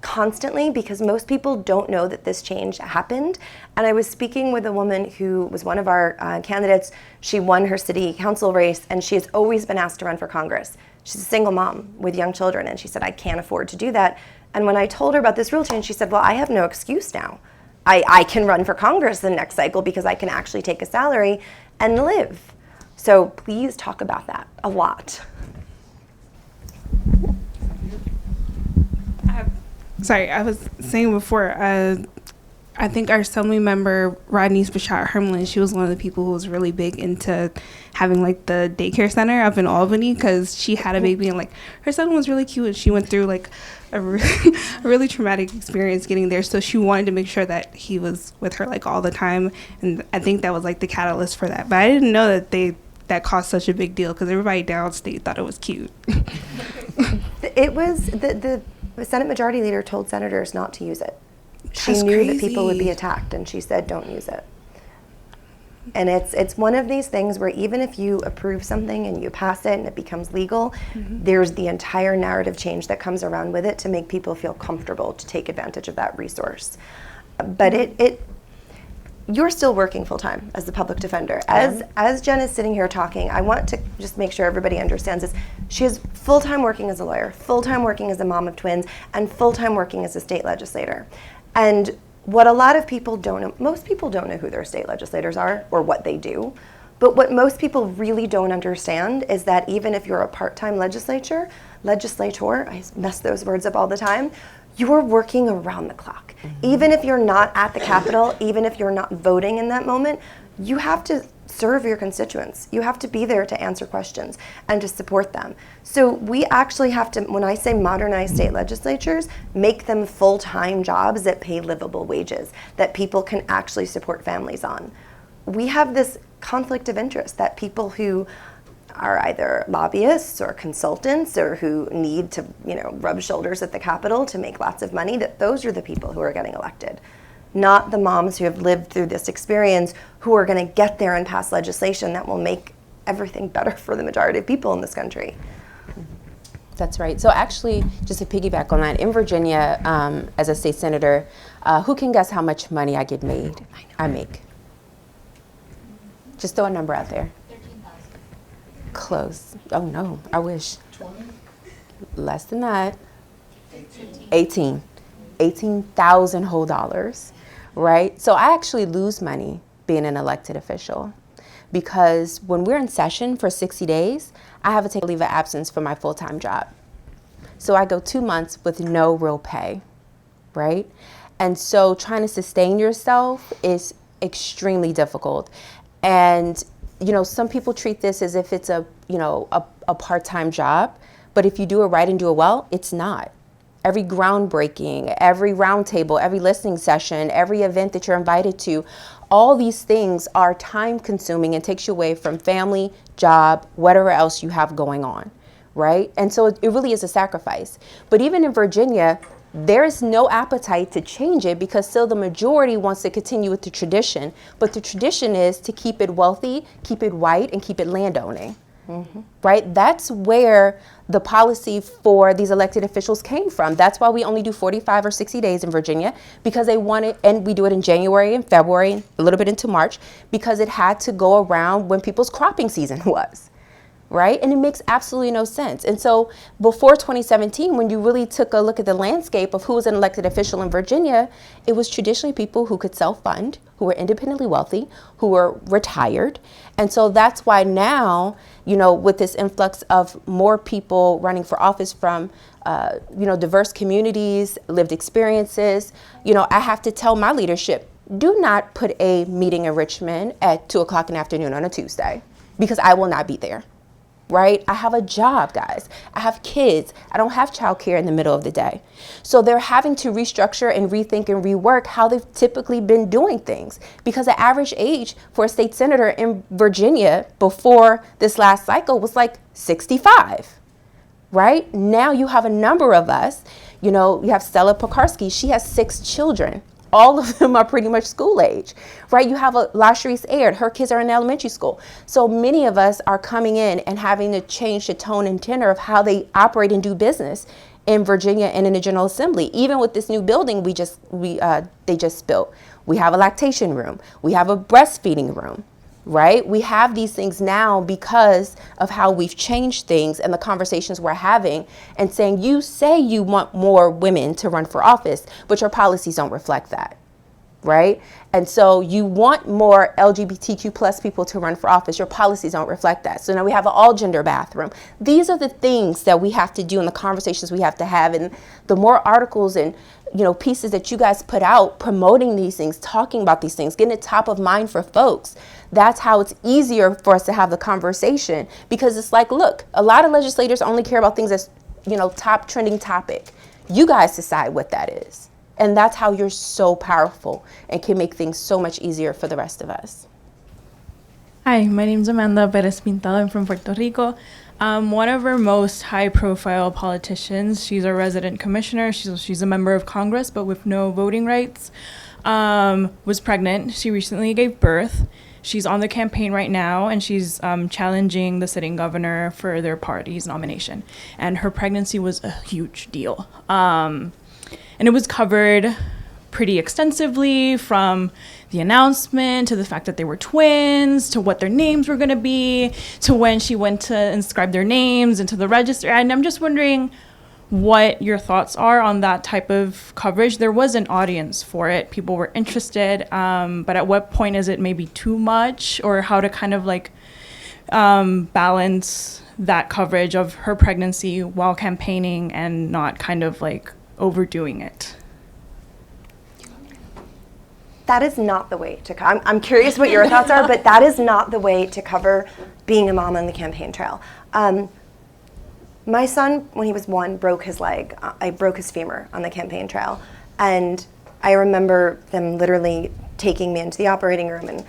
constantly because most people don't know that this change happened. And I was speaking with a woman who was one of our candidates. She won her city council race and she has always been asked to run for Congress. She's a single mom with young children and she said, I can't afford to do that. And when I told her about this rule change, she said, well, I have no excuse now. I can run for Congress the next cycle because I can actually take a salary and live. So please talk about that a lot. Sorry, I was saying before, I think our assembly member, Rodney Spachat Hermelin, she was one of the people who was really big into having like the daycare center up in Albany because she had a baby and like her son was really cute and she went through like a really traumatic experience getting there. So she wanted to make sure that he was with her like all the time. And I think that was like the catalyst for that. But I didn't know that that caused such a big deal because everybody downstate thought it was cute. It was, the Senate Majority Leader told senators not to use it. She That's knew crazy. that people would be attacked, and she said, don't use it. And it's one of these things where even if you approve something and you pass it and it becomes legal, there's the entire narrative change that comes around with it to make people feel comfortable to take advantage of that resource. But you're still working full-time as the public defender. As Jen is sitting here talking, I want to just make sure everybody understands this. She is full-time working as a lawyer, full-time working as a mom of twins, and full-time working as a state legislator. And what a lot of people don't know, most people don't know who their state legislators are or what they do. But what most people really don't understand is that even if you're a part-time legislator, I mess those words up all the time, you're working around the clock. Even if you're not at the Capitol, even if you're not voting in that moment, you have to serve your constituents. You have to be there to answer questions and to support them. So we actually have to, when I say modernize state legislatures, make them full-time jobs that pay livable wages, that people can actually support families on. We have this conflict of interest that people who are either lobbyists or consultants or who need to, rub shoulders at the Capitol to make lots of money, that those are the people who are getting elected. Not the moms who have lived through this experience who are going to get there and pass legislation that will make everything better for the majority of people in this country. That's right. So actually, just to piggyback on that, in Virginia, as a state senator, who can guess how much money I make? Just throw a number out there. 13,000. Close. Oh no, I wish. 20? Less than that. 18,000 whole dollars, right? So I actually lose money being an elected official because when we're in session for 60 days, I have to take a leave of absence for my full-time job. So I go 2 months with no real pay, right? And so trying to sustain yourself is extremely difficult. And, some people treat this as if it's a part-time job, but if you do it right and do it well, it's not. Every groundbreaking, every roundtable, every listening session, every event that you're invited to, all these things are time consuming and takes you away from family, job, whatever else you have going on, right? And so it really is a sacrifice. But even in Virginia, there's no appetite to change it because still the majority wants to continue with the tradition. But the tradition is to keep it wealthy, keep it white, and keep it landowning. Right? That's where the policy for these elected officials came from. That's why we only do 45 or 60 days in Virginia, because they want it, and we do it in January and February, a little bit into March, because it had to go around when people's cropping season was. right? And it makes absolutely no sense. And so before 2017, when you really took a look at the landscape of who was an elected official in Virginia, it was traditionally people who could self-fund, who were independently wealthy, who were retired. And so that's why now, you know, with this influx of more people running for office from, you know, diverse communities, lived experiences, you know, I have to tell my leadership, do not put a meeting in Richmond at 2:00 in the afternoon on a Tuesday, because I will not be there. Right? I have a job, guys. I have kids. I don't have childcare in the middle of the day. So they're having to restructure and rethink and rework how they've typically been doing things, because the average age for a state senator in Virginia before this last cycle was like 65. Right? Now you have a number of us, you know, you have Stella Pekarsky. She has 6 children. All of them are pretty much school age, right? You have a LaSharice Aird, her kids are in elementary school. So many of us are coming in and having to change the tone and tenor of how they operate and do business in Virginia and in the General Assembly. Even with this new building they just built. We have a lactation room. We have a breastfeeding room, right? We have these things now because of how we've changed things and the conversations we're having and saying, you say you want more women to run for office, but your policies don't reflect that, right? And so you want more LGBTQ plus people to run for office, your policies don't reflect that. So now we have an all gender bathroom. These are the things that we have to do and the conversations we have to have. And the more articles and, you know, pieces that you guys put out promoting these things, talking about these things, getting it top of mind for folks, that's how it's easier for us to have the conversation. Because it's like, look, a lot of legislators only care about things that's, you know, top trending topic. You guys decide what that is. And that's how you're so powerful and can make things so much easier for the rest of us. Hi, my name's Amanda Perez Pintado. I'm from Puerto Rico. One of our most high-profile politicians, she's our resident commissioner. She's a member of Congress, but with no voting rights, was pregnant. She recently gave birth. She's on the campaign right now, and she's challenging the sitting governor for their party's nomination. And her pregnancy was a huge deal. And it was covered pretty extensively, from the announcement to the fact that they were twins, to what their names were going to be, to when she went to inscribe their names into the register. And I'm just wondering what your thoughts are on that type of coverage. There was an audience for it. People were interested. But at what point is it maybe too much, or how to kind of like balance that coverage of her pregnancy while campaigning and not kind of like overdoing it? That is not the way to I'm curious what your thoughts are, but that is not the way to cover being a mom on the campaign trail. My son, when he was 1, broke his leg. I broke his femur on the campaign trail. And I remember them literally taking me into the operating room, and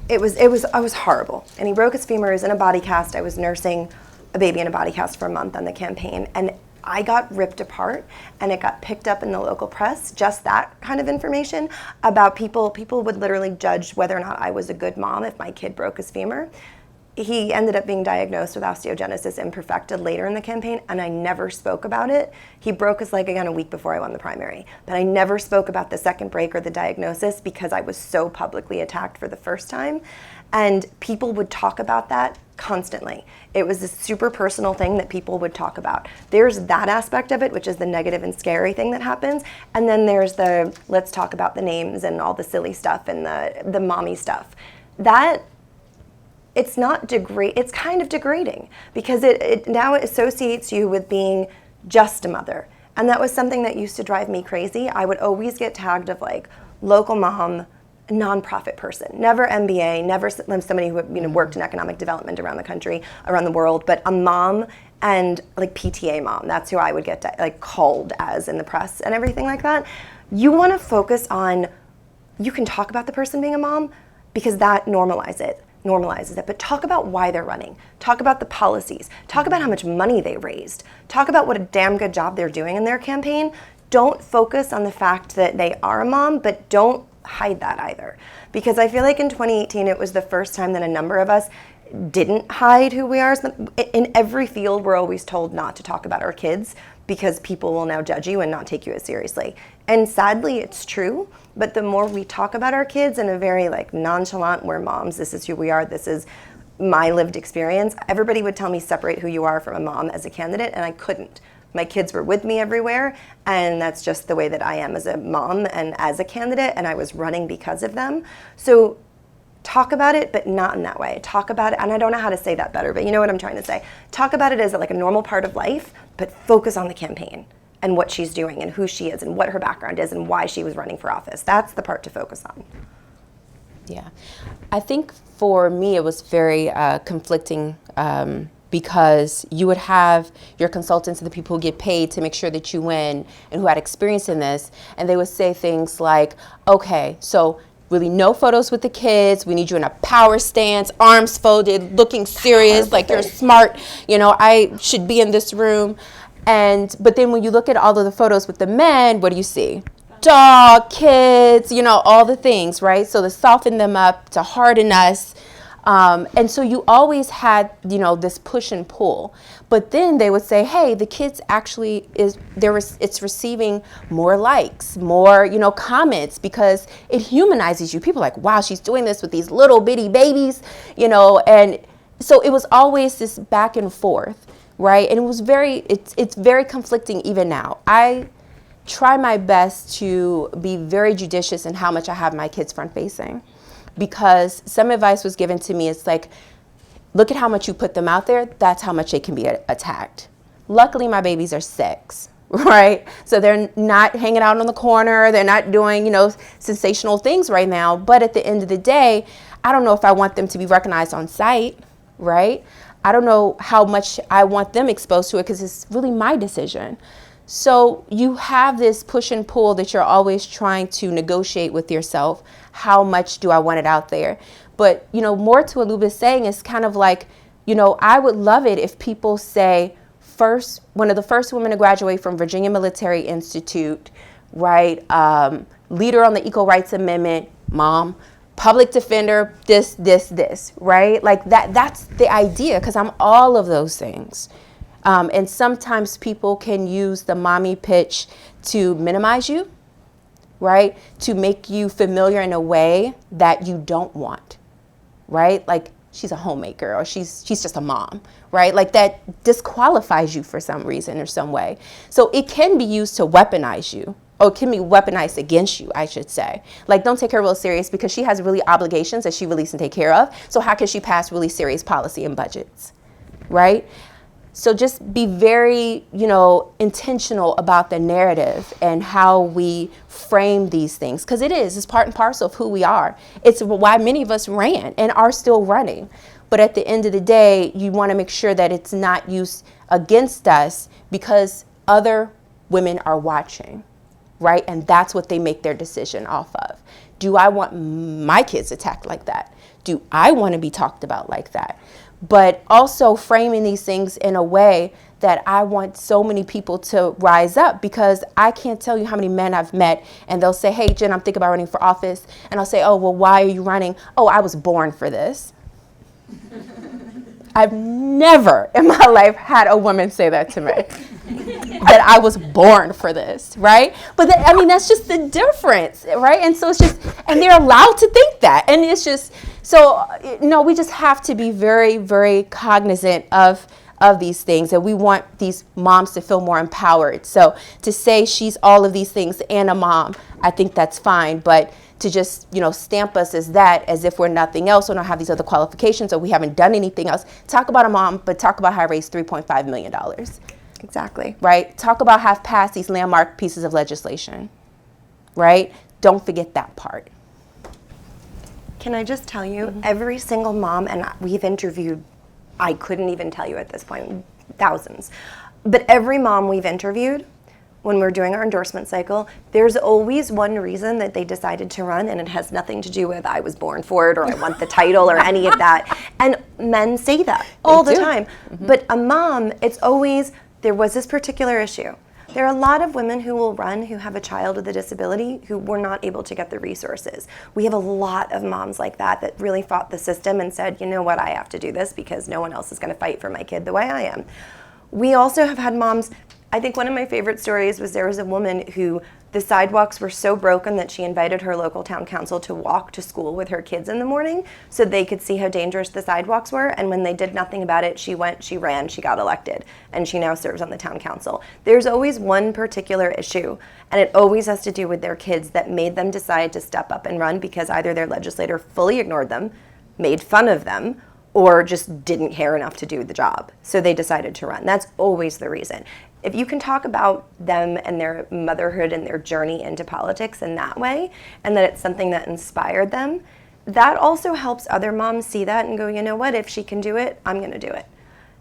I was horrible. And he broke his femur, he was in a body cast. I was nursing a baby in a body cast for a month on the campaign. And I got ripped apart, and it got picked up in the local press, just that kind of information about people would literally judge whether or not I was a good mom if my kid broke his femur. He ended up being diagnosed with osteogenesis imperfecta later in the campaign, and I never spoke about it. He broke his leg again a week before I won the primary, but I never spoke about the second break or the diagnosis because I was so publicly attacked for the first time. And people would talk about that constantly. It was a super personal thing that people would talk about. There's that aspect of it, which is the negative and scary thing that happens. And then there's the let's talk about the names and all the silly stuff and the mommy stuff. That, it's kind of degrading, because it now associates you with being just a mother. And that was something that used to drive me crazy. I would always get tagged of like local mom, nonprofit person, never MBA, never somebody who worked in economic development around the country, around the world, but a mom and like PTA mom. That's who I would get like called as in the press and everything like that. You want to focus on, you can talk about the person being a mom because that normalizes it, but talk about why they're running. Talk about the policies. Talk about how much money they raised. Talk about what a damn good job they're doing in their campaign. Don't focus on the fact that they are a mom, but don't hide that either. Because I feel like in 2018, it was the first time that a number of us didn't hide who we are. In every field, we're always told not to talk about our kids because people will now judge you and not take you as seriously. And sadly, it's true. But the more we talk about our kids in a very like nonchalant, we're moms, this is who we are, this is my lived experience, everybody would tell me separate who you are from a mom as a candidate, and I couldn't. My kids were with me everywhere, and that's just the way that I am as a mom and as a candidate, and I was running because of them. So talk about it, but not in that way. Talk about it, and I don't know how to say that better, but you know what I'm trying to say. Talk about it as like a normal part of life, but focus on the campaign and what she's doing and who she is and what her background is and why she was running for office. That's the part to focus on. Yeah. I think for me it was very conflicting because you would have your consultants and the people who get paid to make sure that you win and who had experience in this, and they would say things like, okay, so really no photos with the kids, we need you in a power stance, arms folded, looking serious, like you're smart, you know, I should be in this room. But then when you look at all of the photos with the men, what do you see? Dog, kids, you know, all the things, right? So to soften them up, to harden us. And so you always had, you know, this push and pull. But then they would say, hey, the kids actually it's receiving more likes, more, you know, comments, because it humanizes you. People are like, wow, she's doing this with these little bitty babies, you know. And so it was always this back and forth, right? And it was it's very conflicting even now. I try my best to be very judicious in how much I have my kids front facing, because some advice was given to me. It's like, look at how much you put them out there. That's how much they can be attacked. Luckily, my babies are 6, right? So they're not hanging out on the corner. They're not doing, you know, sensational things right now. But at the end of the day, I don't know if I want them to be recognized on site, right? I don't know how much I want them exposed to it, because it's really my decision. So you have this push and pull that you're always trying to negotiate with yourself. How much do I want it out there? But, you know, more to what Liuba's saying is kind of like, you know, I would love it if people say, one of the first women to graduate from Virginia Military Institute, right? Leader on the Equal Rights Amendment, mom, public defender, this, right? Like that's the idea, because I'm all of those things. And sometimes people can use the mommy pitch to minimize you, right? To make you familiar in a way that you don't want, right? Like, she's a homemaker, or she's just a mom, right? Like, that disqualifies you for some reason or some way. So it can be used to weaponize you, or it can be weaponized against you, I should say. Like, don't take her real serious because she has really obligations that she really needs to take care of. So how can she pass really serious policy and budgets, right? So just be very, you know, intentional about the narrative and how we frame these things, because it's part and parcel of who we are. It's why many of us ran and are still running. But at the end of the day, you want to make sure that it's not used against us, because other women are watching, right? And that's what they make their decision off of. Do I want my kids attacked like that? Do I want to be talked about like that? But also framing these things in a way that I want so many people to rise up, because I can't tell you how many men I've met, and they'll say, hey, Jen, I'm thinking about running for office. And I'll say, oh, well, why are you running? Oh, I was born for this. I've never in my life had a woman say that to me, that I was born for this, right? But that's just the difference, right? And so it's just, and they're allowed to think that. And it's just, so, no, we just have to be very, very cognizant of these things, and we want these moms to feel more empowered. So to say she's all of these things and a mom, I think that's fine. But to just, you know, stamp us as that, as if we're nothing else, or don't have these other qualifications, or we haven't done anything else. Talk about a mom, but talk about how I raised $3.5 million. Exactly. Right? Talk about how I've passed these landmark pieces of legislation. Right? Don't forget that part. Can I just tell you, every single mom, and we've interviewed, I couldn't even tell you at this point, thousands, but every mom we've interviewed, when we're doing our endorsement cycle, there's always one reason that they decided to run, and it has nothing to do with I was born for it, or I want the title, or any of that. And men say that all the time. But a mom, it's always, there was this particular issue. There are a lot of women who will run who have a child with a disability who were not able to get the resources. We have a lot of moms like that really fought the system and said, you know what, I have to do this because no one else is going to fight for my kid the way I am. We also have had moms, I think one of my favorite stories was there was a woman who the sidewalks were so broken that she invited her local town council to walk to school with her kids in the morning so they could see how dangerous the sidewalks were. And when they did nothing about it, she went, she ran, she got elected, and she now serves on the town council. There's always one particular issue, and it always has to do with their kids that made them decide to step up and run because either their legislator fully ignored them, made fun of them, or just didn't care enough to do the job. So they decided to run. That's always the reason. If you can talk about them and their motherhood and their journey into politics in that way, and that it's something that inspired them, that also helps other moms see that and go, you know what, if she can do it, I'm gonna do it.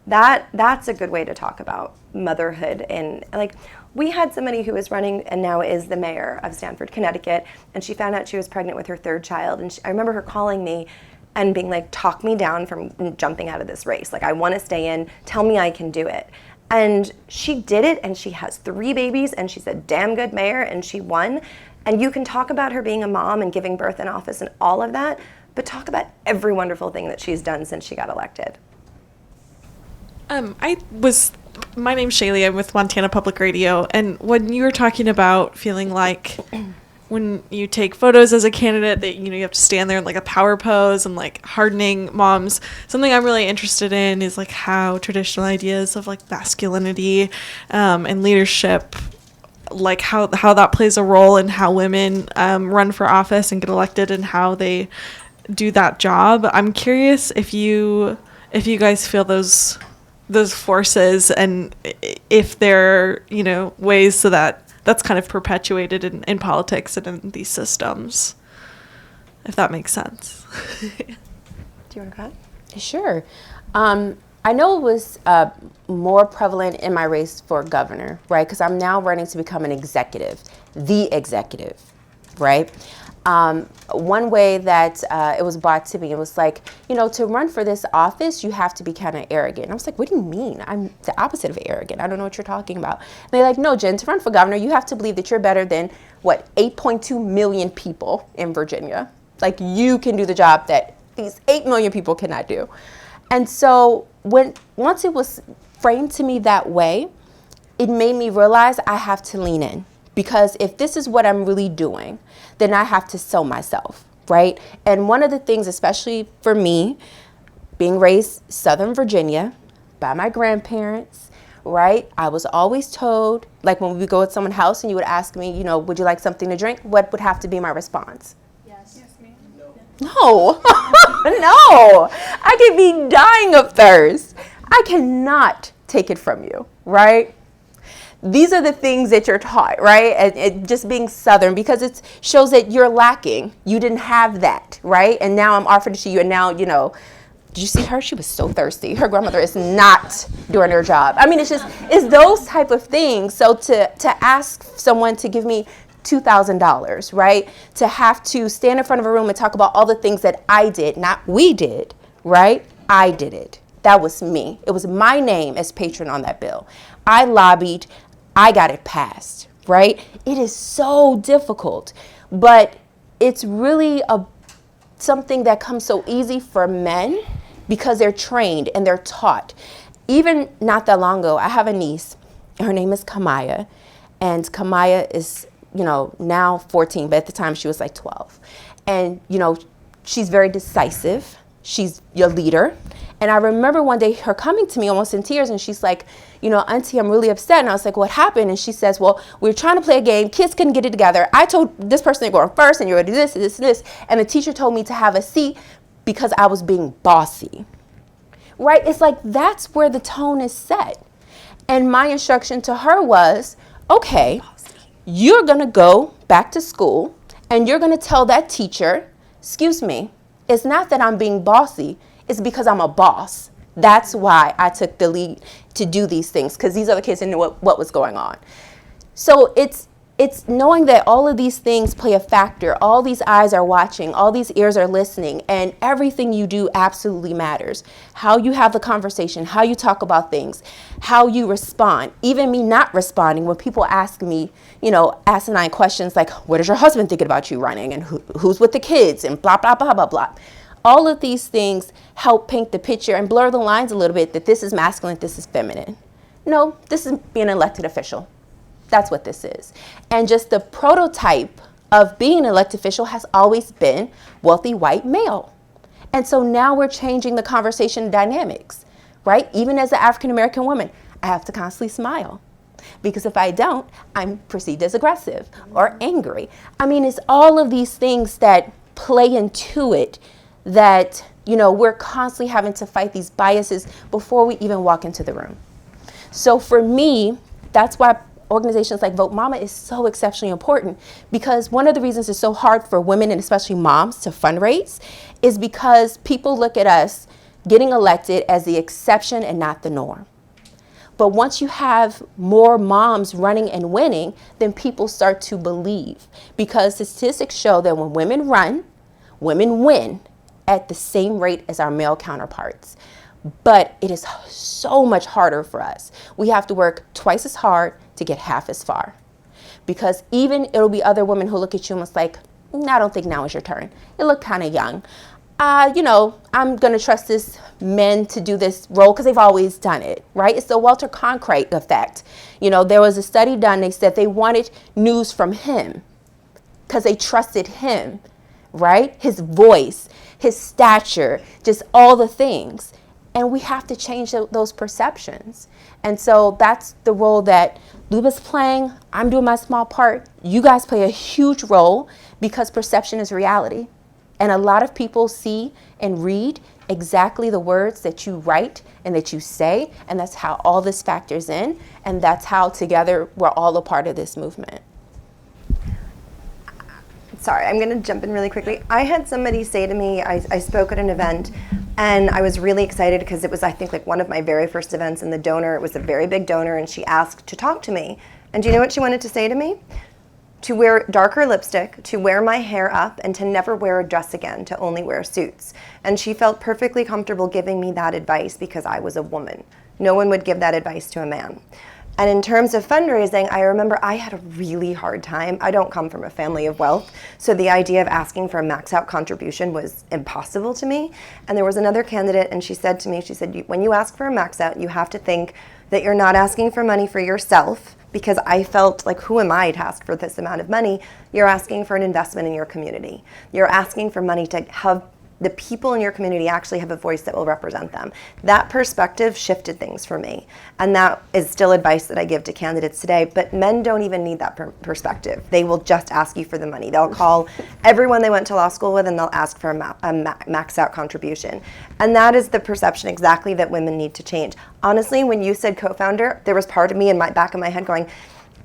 That's a good way to talk about motherhood. And like, we had somebody who was running and now is the mayor of Stamford, Connecticut, and she found out she was pregnant with her third child. And I remember her calling me and being like, talk me down from jumping out of this race. Like, I wanna stay in, tell me I can do it. And she did it, and she has 3 babies, and she's a damn good mayor, and she won. And you can talk about her being a mom and giving birth in office and all of that, but talk about every wonderful thing that she's done since she got elected. My name's Shaylee, I'm with Montana Public Radio, and when you were talking about feeling like when you take photos as a candidate that, you have to stand there in like a power pose and like hardening moms, something I'm really interested in is like how traditional ideas of like masculinity and leadership, like how that plays a role in how women run for office and get elected and how they do that job. I'm curious if you guys feel those forces and if there are, ways so that that's kind of perpetuated in politics and in these systems, if that makes sense. Do you want to go ahead? Sure. I know it was more prevalent in my race for governor, right? Because I'm now running to become an executive, the executive, right? One way that it was brought to me, it was like, to run for this office, you have to be kind of arrogant. And I was like, what do you mean? I'm the opposite of arrogant. I don't know what you're talking about. And they're like, no, Jen, to run for governor, you have to believe that you're better than, 8.2 million people in Virginia. Like, you can do the job that these 8 million people cannot do. And so once it was framed to me that way, it made me realize I have to lean in. Because if this is what I'm really doing, then I have to sell myself, right? And one of the things, especially for me, being raised Southern Virginia by my grandparents, right? I was always told, like when we would go at someone's house and you would ask me, would you like something to drink? What would have to be my response? Yes, ma'am. No, no, I could be dying of thirst. I cannot take it from you, right? These are the things that you're taught, right? And just being Southern, because it shows that you're lacking. You didn't have that, right? And now I'm offering it to you, and now, did you see her? She was so thirsty. Her grandmother is not doing her job. I mean, it's those type of things. So to ask someone to give me $2,000, right? To have to stand in front of a room and talk about all the things that I did, not we did, right? I did it. That was me. It was my name as patron on that bill. I lobbied. I got it passed, right? It is so difficult, but it's really something that comes so easy for men because they're trained and they're taught. Even not that long ago, I have a niece. Her name is Kamaya, and Kamaya is, now 14, but at the time she was like 12. And, she's very decisive. She's your leader. And I remember one day her coming to me almost in tears, and she's like, Auntie, I'm really upset. And I was like, what happened? And she says, well, we were trying to play a game. Kids couldn't get it together. I told this person to go first, and you're going to do this, this, this. And the teacher told me to have a seat because I was being bossy, right? It's like that's where the tone is set. And my instruction to her was, okay, you're going to go back to school, and you're going to tell that teacher, excuse me, it's not that I'm being bossy. It's because I'm a boss. That's why I took the lead to do these things, because these other kids didn't know what was going on. So it's knowing that all of these things play a factor. All these eyes are watching. All these ears are listening. And everything you do absolutely matters. How you have the conversation, how you talk about things, how you respond. Even me not responding when people ask me, asinine questions like, what is your husband thinking about you running? And who's with the kids? And blah, blah, blah, blah, blah. All of these things help paint the picture and blur the lines a little bit that this is masculine, this is feminine. No, this is being an elected official. That's what this is. And just the prototype of being an elected official has always been wealthy white male. And so now we're changing the conversation dynamics, right? Even as an African American woman, I have to constantly smile. Because if I don't, I'm perceived as aggressive or angry. I mean, it's all of these things that play into it that, we're constantly having to fight these biases before we even walk into the room. So for me, that's why organizations like Vote Mama is so exceptionally important, because one of the reasons it's so hard for women and especially moms to fundraise is because people look at us getting elected as the exception and not the norm. But once you have more moms running and winning, then people start to believe, because statistics show that when women run, women win at the same rate as our male counterparts. But it is so much harder for us. We have to work twice as hard to get half as far. Because even it'll be other women who look at you and it's like, I don't think now is your turn. You look kind of young. I'm going to trust this men to do this role because they've always done it, right? It's the Walter Cronkite effect. There was a study done. They said they wanted news from him because they trusted him, right? His voice, his stature, just all the things. And we have to change those perceptions. And so that's the role that Liuba's playing. I'm doing my small part. You guys play a huge role because perception is reality. And a lot of people see and read exactly the words that you write and that you say, and that's how all this factors in, and that's how together we're all a part of this movement. Sorry, I'm going to jump in really quickly. I had somebody say to me, I spoke at an event, and I was really excited because it was, I think, like one of my very first events, and the donor, it was a very big donor, and she asked to talk to me. And do you know what she wanted to say to me? To wear darker lipstick, to wear my hair up, and to never wear a dress again, to only wear suits. And she felt perfectly comfortable giving me that advice because I was a woman. No one would give that advice to a man. And in terms of fundraising, I remember I had a really hard time. I don't come from a family of wealth, so the idea of asking for a max out contribution was impossible to me. And there was another candidate, and she said to me, she said, when you ask for a max out, you have to think that you're not asking for money for yourself, because I felt like, who am I to ask for this amount of money? You're asking for an investment in your community. You're asking for money to have the people in your community actually have a voice that will represent them. That perspective shifted things for me. And that is still advice that I give to candidates today. But men don't even need that perspective. They will just ask you for the money. They'll call everyone they went to law school with and they'll ask for a max out contribution. And that is the perception exactly that women need to change. Honestly, when you said co-founder, there was part of me in my back of my head going,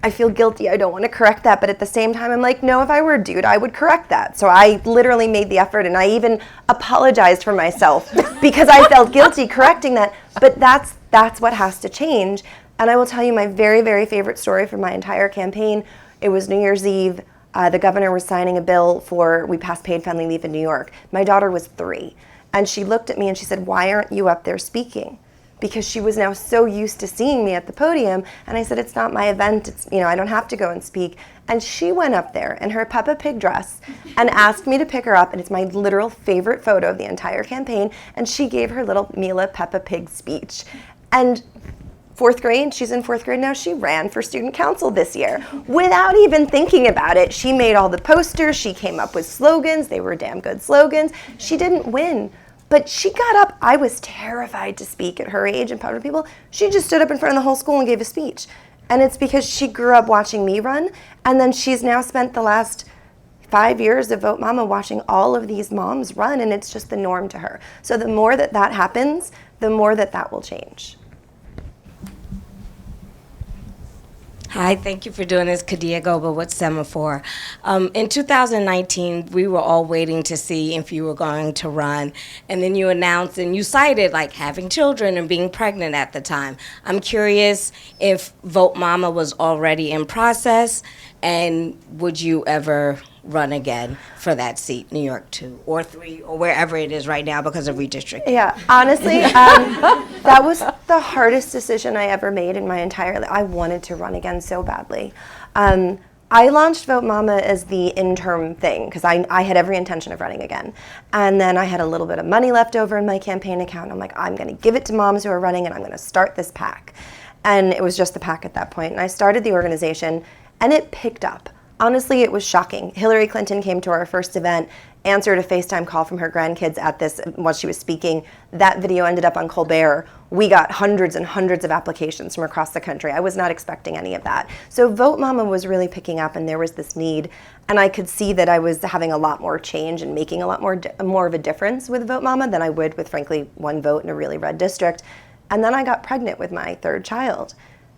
I feel guilty, I don't want to correct that, but at the same time, I'm like, no, if I were a dude, I would correct that. So I literally made the effort, and I even apologized for myself because I felt guilty correcting that, but that's what has to change. And I will tell you my very, very favorite story from my entire campaign. It was New Year's Eve. The governor was signing a bill we passed paid family leave in New York. My daughter was 3, and she looked at me and she said, why aren't you up there speaking? Because she was now so used to seeing me at the podium. And I said, it's not my event, I don't have to go and speak. And she went up there in her Peppa Pig dress and asked me to pick her up, and it's my literal favorite photo of the entire campaign, and she gave her little Mila Peppa Pig speech. And 4th grade, she's in 4th grade now, she ran for student council this year. Without even thinking about it, she made all the posters, she came up with slogans, they were damn good slogans. She didn't win. But she got up. I was terrified to speak at her age in front of people. She just stood up in front of the whole school and gave a speech. And it's because she grew up watching me run, and then she's now spent the last 5 years of Vote Mama watching all of these moms run, and it's just the norm to her. So the more that happens, the more that will change. Hi, thank you for doing this. Kadia Goba with Semaphore. In 2019, we were all waiting to see if you were going to run, and then you announced and you cited like having children and being pregnant at the time. I'm curious if Vote Mama was already in process, and would you ever run again for that seat, New York 2 or 3 or wherever it is right now because of redistricting? Yeah, honestly, that was the hardest decision I ever made in my entire life. I wanted to run again so badly. I launched Vote Mama as the interim thing because I had every intention of running again. And then I had a little bit of money left over in my campaign account. I'm like, I'm going to give it to moms who are running, and I'm going to start this PAC. And it was just the PAC at that point. And I started the organization, and it picked up. Honestly, it was shocking. Hillary Clinton came to our first event, answered a FaceTime call from her grandkids at this while she was speaking. That video ended up on Colbert. We got hundreds and hundreds of applications from across the country. I was not expecting any of that. So Vote Mama was really picking up, and there was this need. And I could see that I was having a lot more change and making a lot more of a difference with Vote Mama than I would with, frankly, one vote in a really red district. And then I got pregnant with my third child.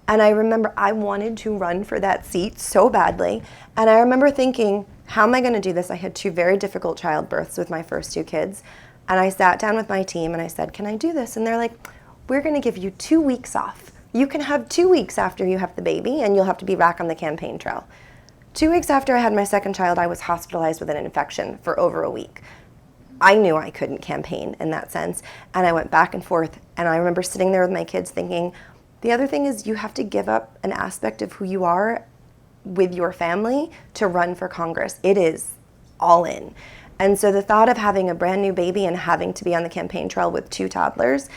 And I remember I wanted to run for that seat so badly. And I remember thinking, how am I going to do this? I had 2 very difficult childbirths with my first 2 kids. And I sat down with my team and I said, can I do this? And they're like, we're going to give you 2 weeks off. You can have 2 weeks after you have the baby, and you'll have to be back on the campaign trail. 2 weeks after I had my second child, I was hospitalized with an infection for over a week. I knew I couldn't campaign in that sense. And I went back and forth. And I remember sitting there with my kids thinking, the other thing is you have to give up an aspect of who you are with your family to run for Congress. It is all in. And so the thought of having a brand new baby and having to be on the campaign trail with 2 toddlers,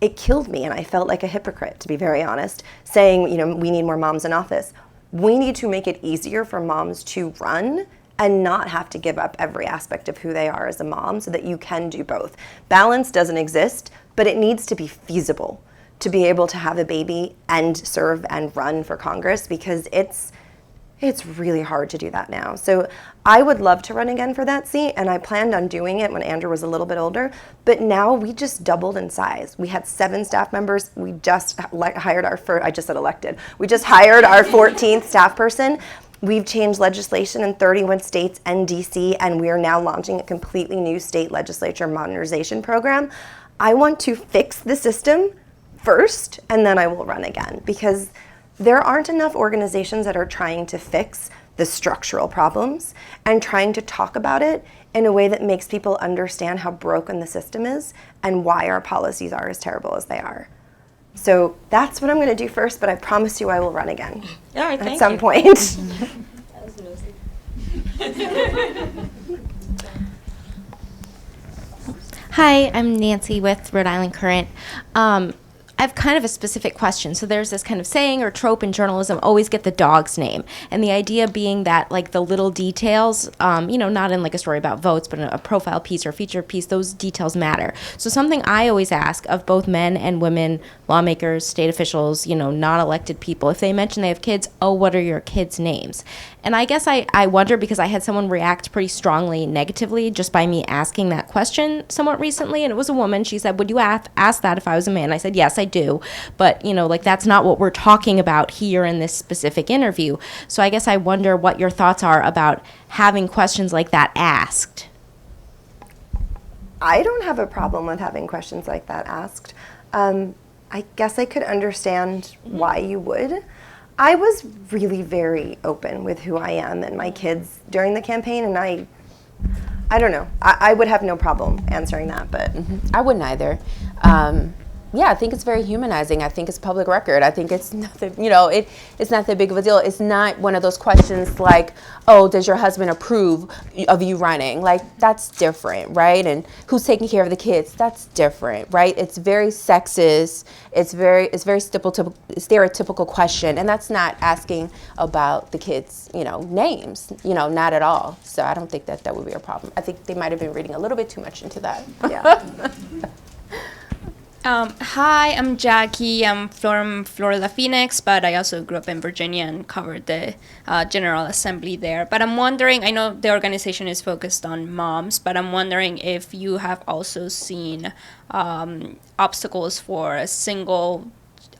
it killed me. And I felt like a hypocrite, to be very honest, saying, we need more moms in office. We need to make it easier for moms to run and not have to give up every aspect of who they are as a mom so that you can do both. Balance doesn't exist, but it needs to be feasible to be able to have a baby and serve and run for Congress, because it's really hard to do that now. So I would love to run again for that seat, and I planned on doing it when Andrew was a little bit older, but now we just doubled in size. We had 7 staff members. We just hired our first, I just said elected. We just hired our 14th staff person. We've changed legislation in 31 states and DC, and we are now launching a completely new state legislature modernization program. I want to fix the system first, and then I will run again, because there aren't enough organizations that are trying to fix the structural problems and trying to talk about it in a way that makes people understand how broken the system is and why our policies are as terrible as they are. So that's what I'm going to do first, but I promise you I will run again All right, at some point. Hi, I'm Nancy with Rhode Island Current. I have kind of a specific question. So there's this kind of saying or trope in journalism, always get the dog's name. And the idea being that like the little details, not in like a story about votes, but in a profile piece or a feature piece, those details matter. So something I always ask of both men and women, lawmakers, state officials, non-elected people, if they mention they have kids, what are your kids' names? And I guess I wonder, because I had someone react pretty strongly negatively just by me asking that question somewhat recently, and it was a woman. She said, would you ask that if I was a man? I said, yes, I do. But, that's not what we're talking about here in this specific interview. So I guess I wonder what your thoughts are about having questions like that asked. I don't have a problem with having questions like that asked. I guess I could understand why you would. I was really very open with who I am and my kids during the campaign, and I don't know. I would have no problem answering that, but I wouldn't either. I think it's very humanizing. I think it's public record. I think it's nothing, it's not that big of a deal. It's not one of those questions like, does your husband approve of you running? Like, that's different, right? And who's taking care of the kids? That's different, right? It's very sexist. It's very stereotypical question. And that's not asking about the kids, names, not at all. So I don't think that would be a problem. I think they might have been reading a little bit too much into that. yeah. Hi, I'm Jackie. I'm from Florida, Phoenix, but I also grew up in Virginia and covered the General Assembly there. But I'm wondering, I know the organization is focused on moms, but I'm wondering if you have also seen obstacles for single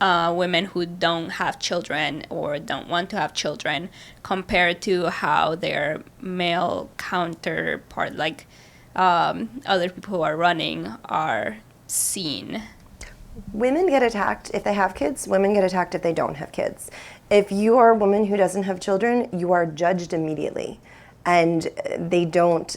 women who don't have children or don't want to have children compared to how their male counterpart, like other people who are running, are seen. Women get attacked if they have kids. Women get attacked if they don't have kids. If you are a woman who doesn't have children, you are judged immediately. And they don't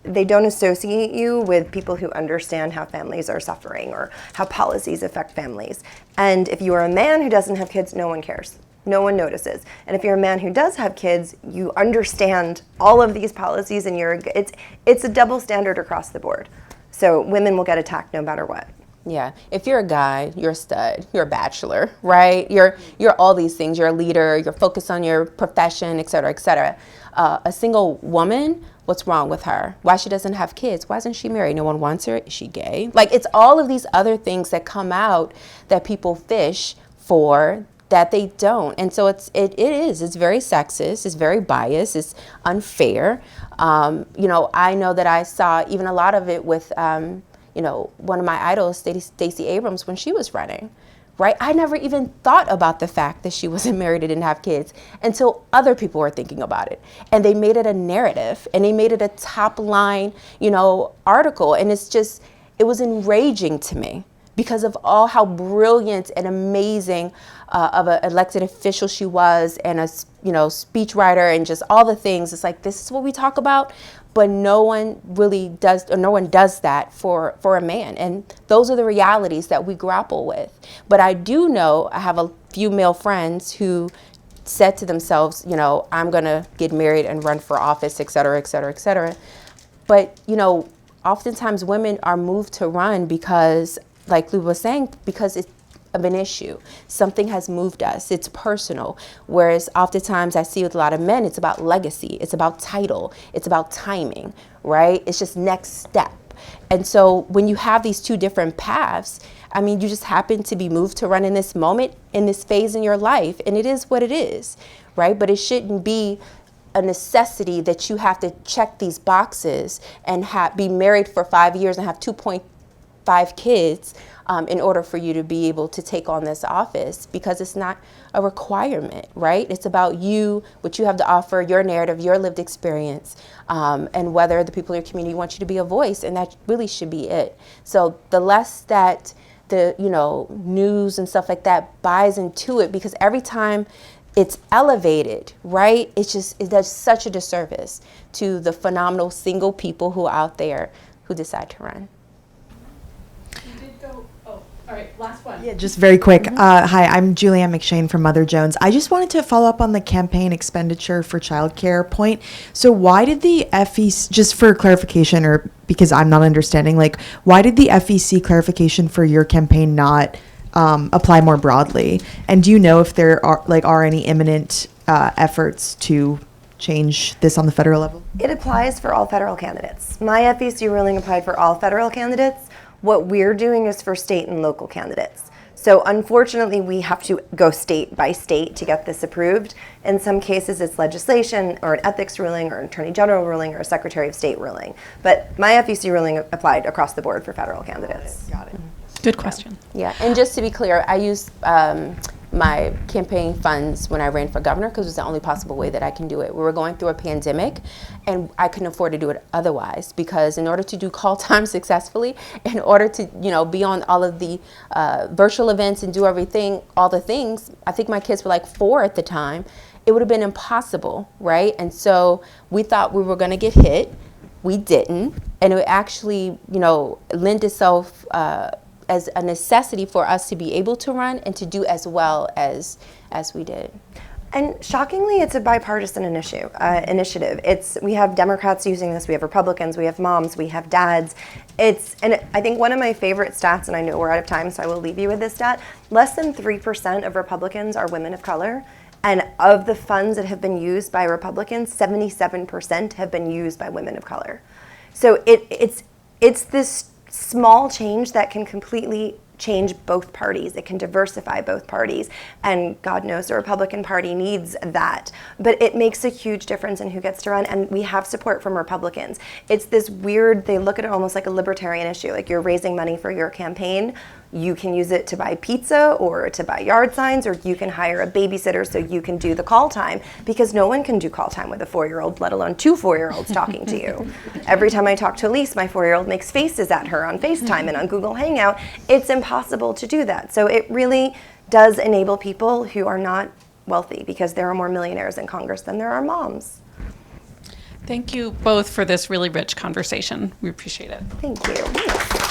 associate you with people who understand how families are suffering or how policies affect families. And if you are a man who doesn't have kids, no one cares. No one notices. And if you're a man who does have kids, you understand all of these policies, and it's a double standard across the board. So women will get attacked no matter what. Yeah, if you're a guy, you're a stud, you're a bachelor, right? You're all these things. You're a leader, you're focused on your profession, et cetera, et cetera. A single woman, what's wrong with her? Why she doesn't have kids? Why isn't she married? No one wants her. Is she gay? Like, it's all of these other things that come out that people fish for that they don't. And so it's very sexist, it's very biased, it's unfair. You know, I know that I saw even a lot of it with you know, one of my idols, Stacey Abrams, when she was running, right? I never even thought about the fact that she wasn't married and didn't have kids until other people were thinking about it. And they made it a narrative, and they made it a top line, you know, article. And it was enraging to me because of all how brilliant and amazing of an elected official she was, and a, you know, speechwriter, and just all the things. It's like, this is what we talk about, but no one really does, or no one does that for a man. And those are the realities that we grapple with. But I do know, I have a few male friends who said to themselves, you know, I'm gonna get married and run for office, et cetera, et cetera, et cetera. But, you know, oftentimes women are moved to run because, like Liuba was saying, because it's of an issue. Something has moved us. It's personal. Whereas oftentimes I see with a lot of men, it's about legacy. It's about title. It's about timing, right? It's just next step. And so when you have these two different paths, I mean, you just happen to be moved to run in this moment, in this phase in your life, and it is what it is, right? But it shouldn't be a necessity that you have to check these boxes and be married for 5 years and have 2.5 kids in order for you to be able to take on this office, because it's not a requirement, right? It's about you, what you have to offer, your narrative, your lived experience, and whether the people in your community want you to be a voice, and that really should be it. So the less that the, you know, news and stuff like that buys into it, because every time it's elevated, right, it does such a disservice to the phenomenal single people who are out there who decide to run. All right, last one. Yeah, just very quick. Hi, I'm Julianne McShane from Mother Jones. I just wanted to follow up on the campaign expenditure for childcare point. So why did the FEC, just for clarification, or because I'm not understanding, like, why did the FEC clarification for your campaign not apply more broadly? And do you know if there are any imminent efforts to change this on the federal level? It applies for all federal candidates. My FEC ruling applied for all federal candidates. What we're doing is for state and local candidates. So unfortunately, we have to go state by state to get this approved. In some cases, it's legislation or an ethics ruling or an attorney general ruling or a secretary of state ruling. But my FEC ruling applied across the board for federal candidates. Got it. Good question. Yeah, and just to be clear, I used my campaign funds when I ran for governor because it was the only possible way that I can do it. We were going through a pandemic, and I couldn't afford to do it otherwise, because in order to do call time successfully, in order to, you know, be on all of the virtual events and do everything, all the things, I think my kids were like 4 at the time, it would have been impossible, right? And so we thought we were gonna get hit. We didn't, and it actually, you know, lent itself as a necessity for us to be able to run and to do as well as we did. And shockingly, it's a bipartisan initiative. We have Democrats using this, we have Republicans, we have moms, we have dads. And I think one of my favorite stats, and I know we're out of time, so I will leave you with this stat, less than 3% of Republicans are women of color. And of the funds that have been used by Republicans, 77% have been used by women of color. So it's this small change that can completely change both parties. It can diversify both parties, and God knows the Republican Party needs that. But it makes a huge difference in who gets to run, and we have support from Republicans. It's this weird, they look at it almost like a libertarian issue, like you're raising money for your campaign. You can use it to buy pizza or to buy yard signs, or you can hire a babysitter so you can do the call time, because no one can do call time with a 4-year-old, let alone 2 4-year-olds talking to you. Every time I talk to Elise, my 4-year-old makes faces at her on FaceTime and on Google Hangout. It's impossible to do that. So it really does enable people who are not wealthy, because there are more millionaires in Congress than there are moms. Thank you both for this really rich conversation. We appreciate it. Thank you.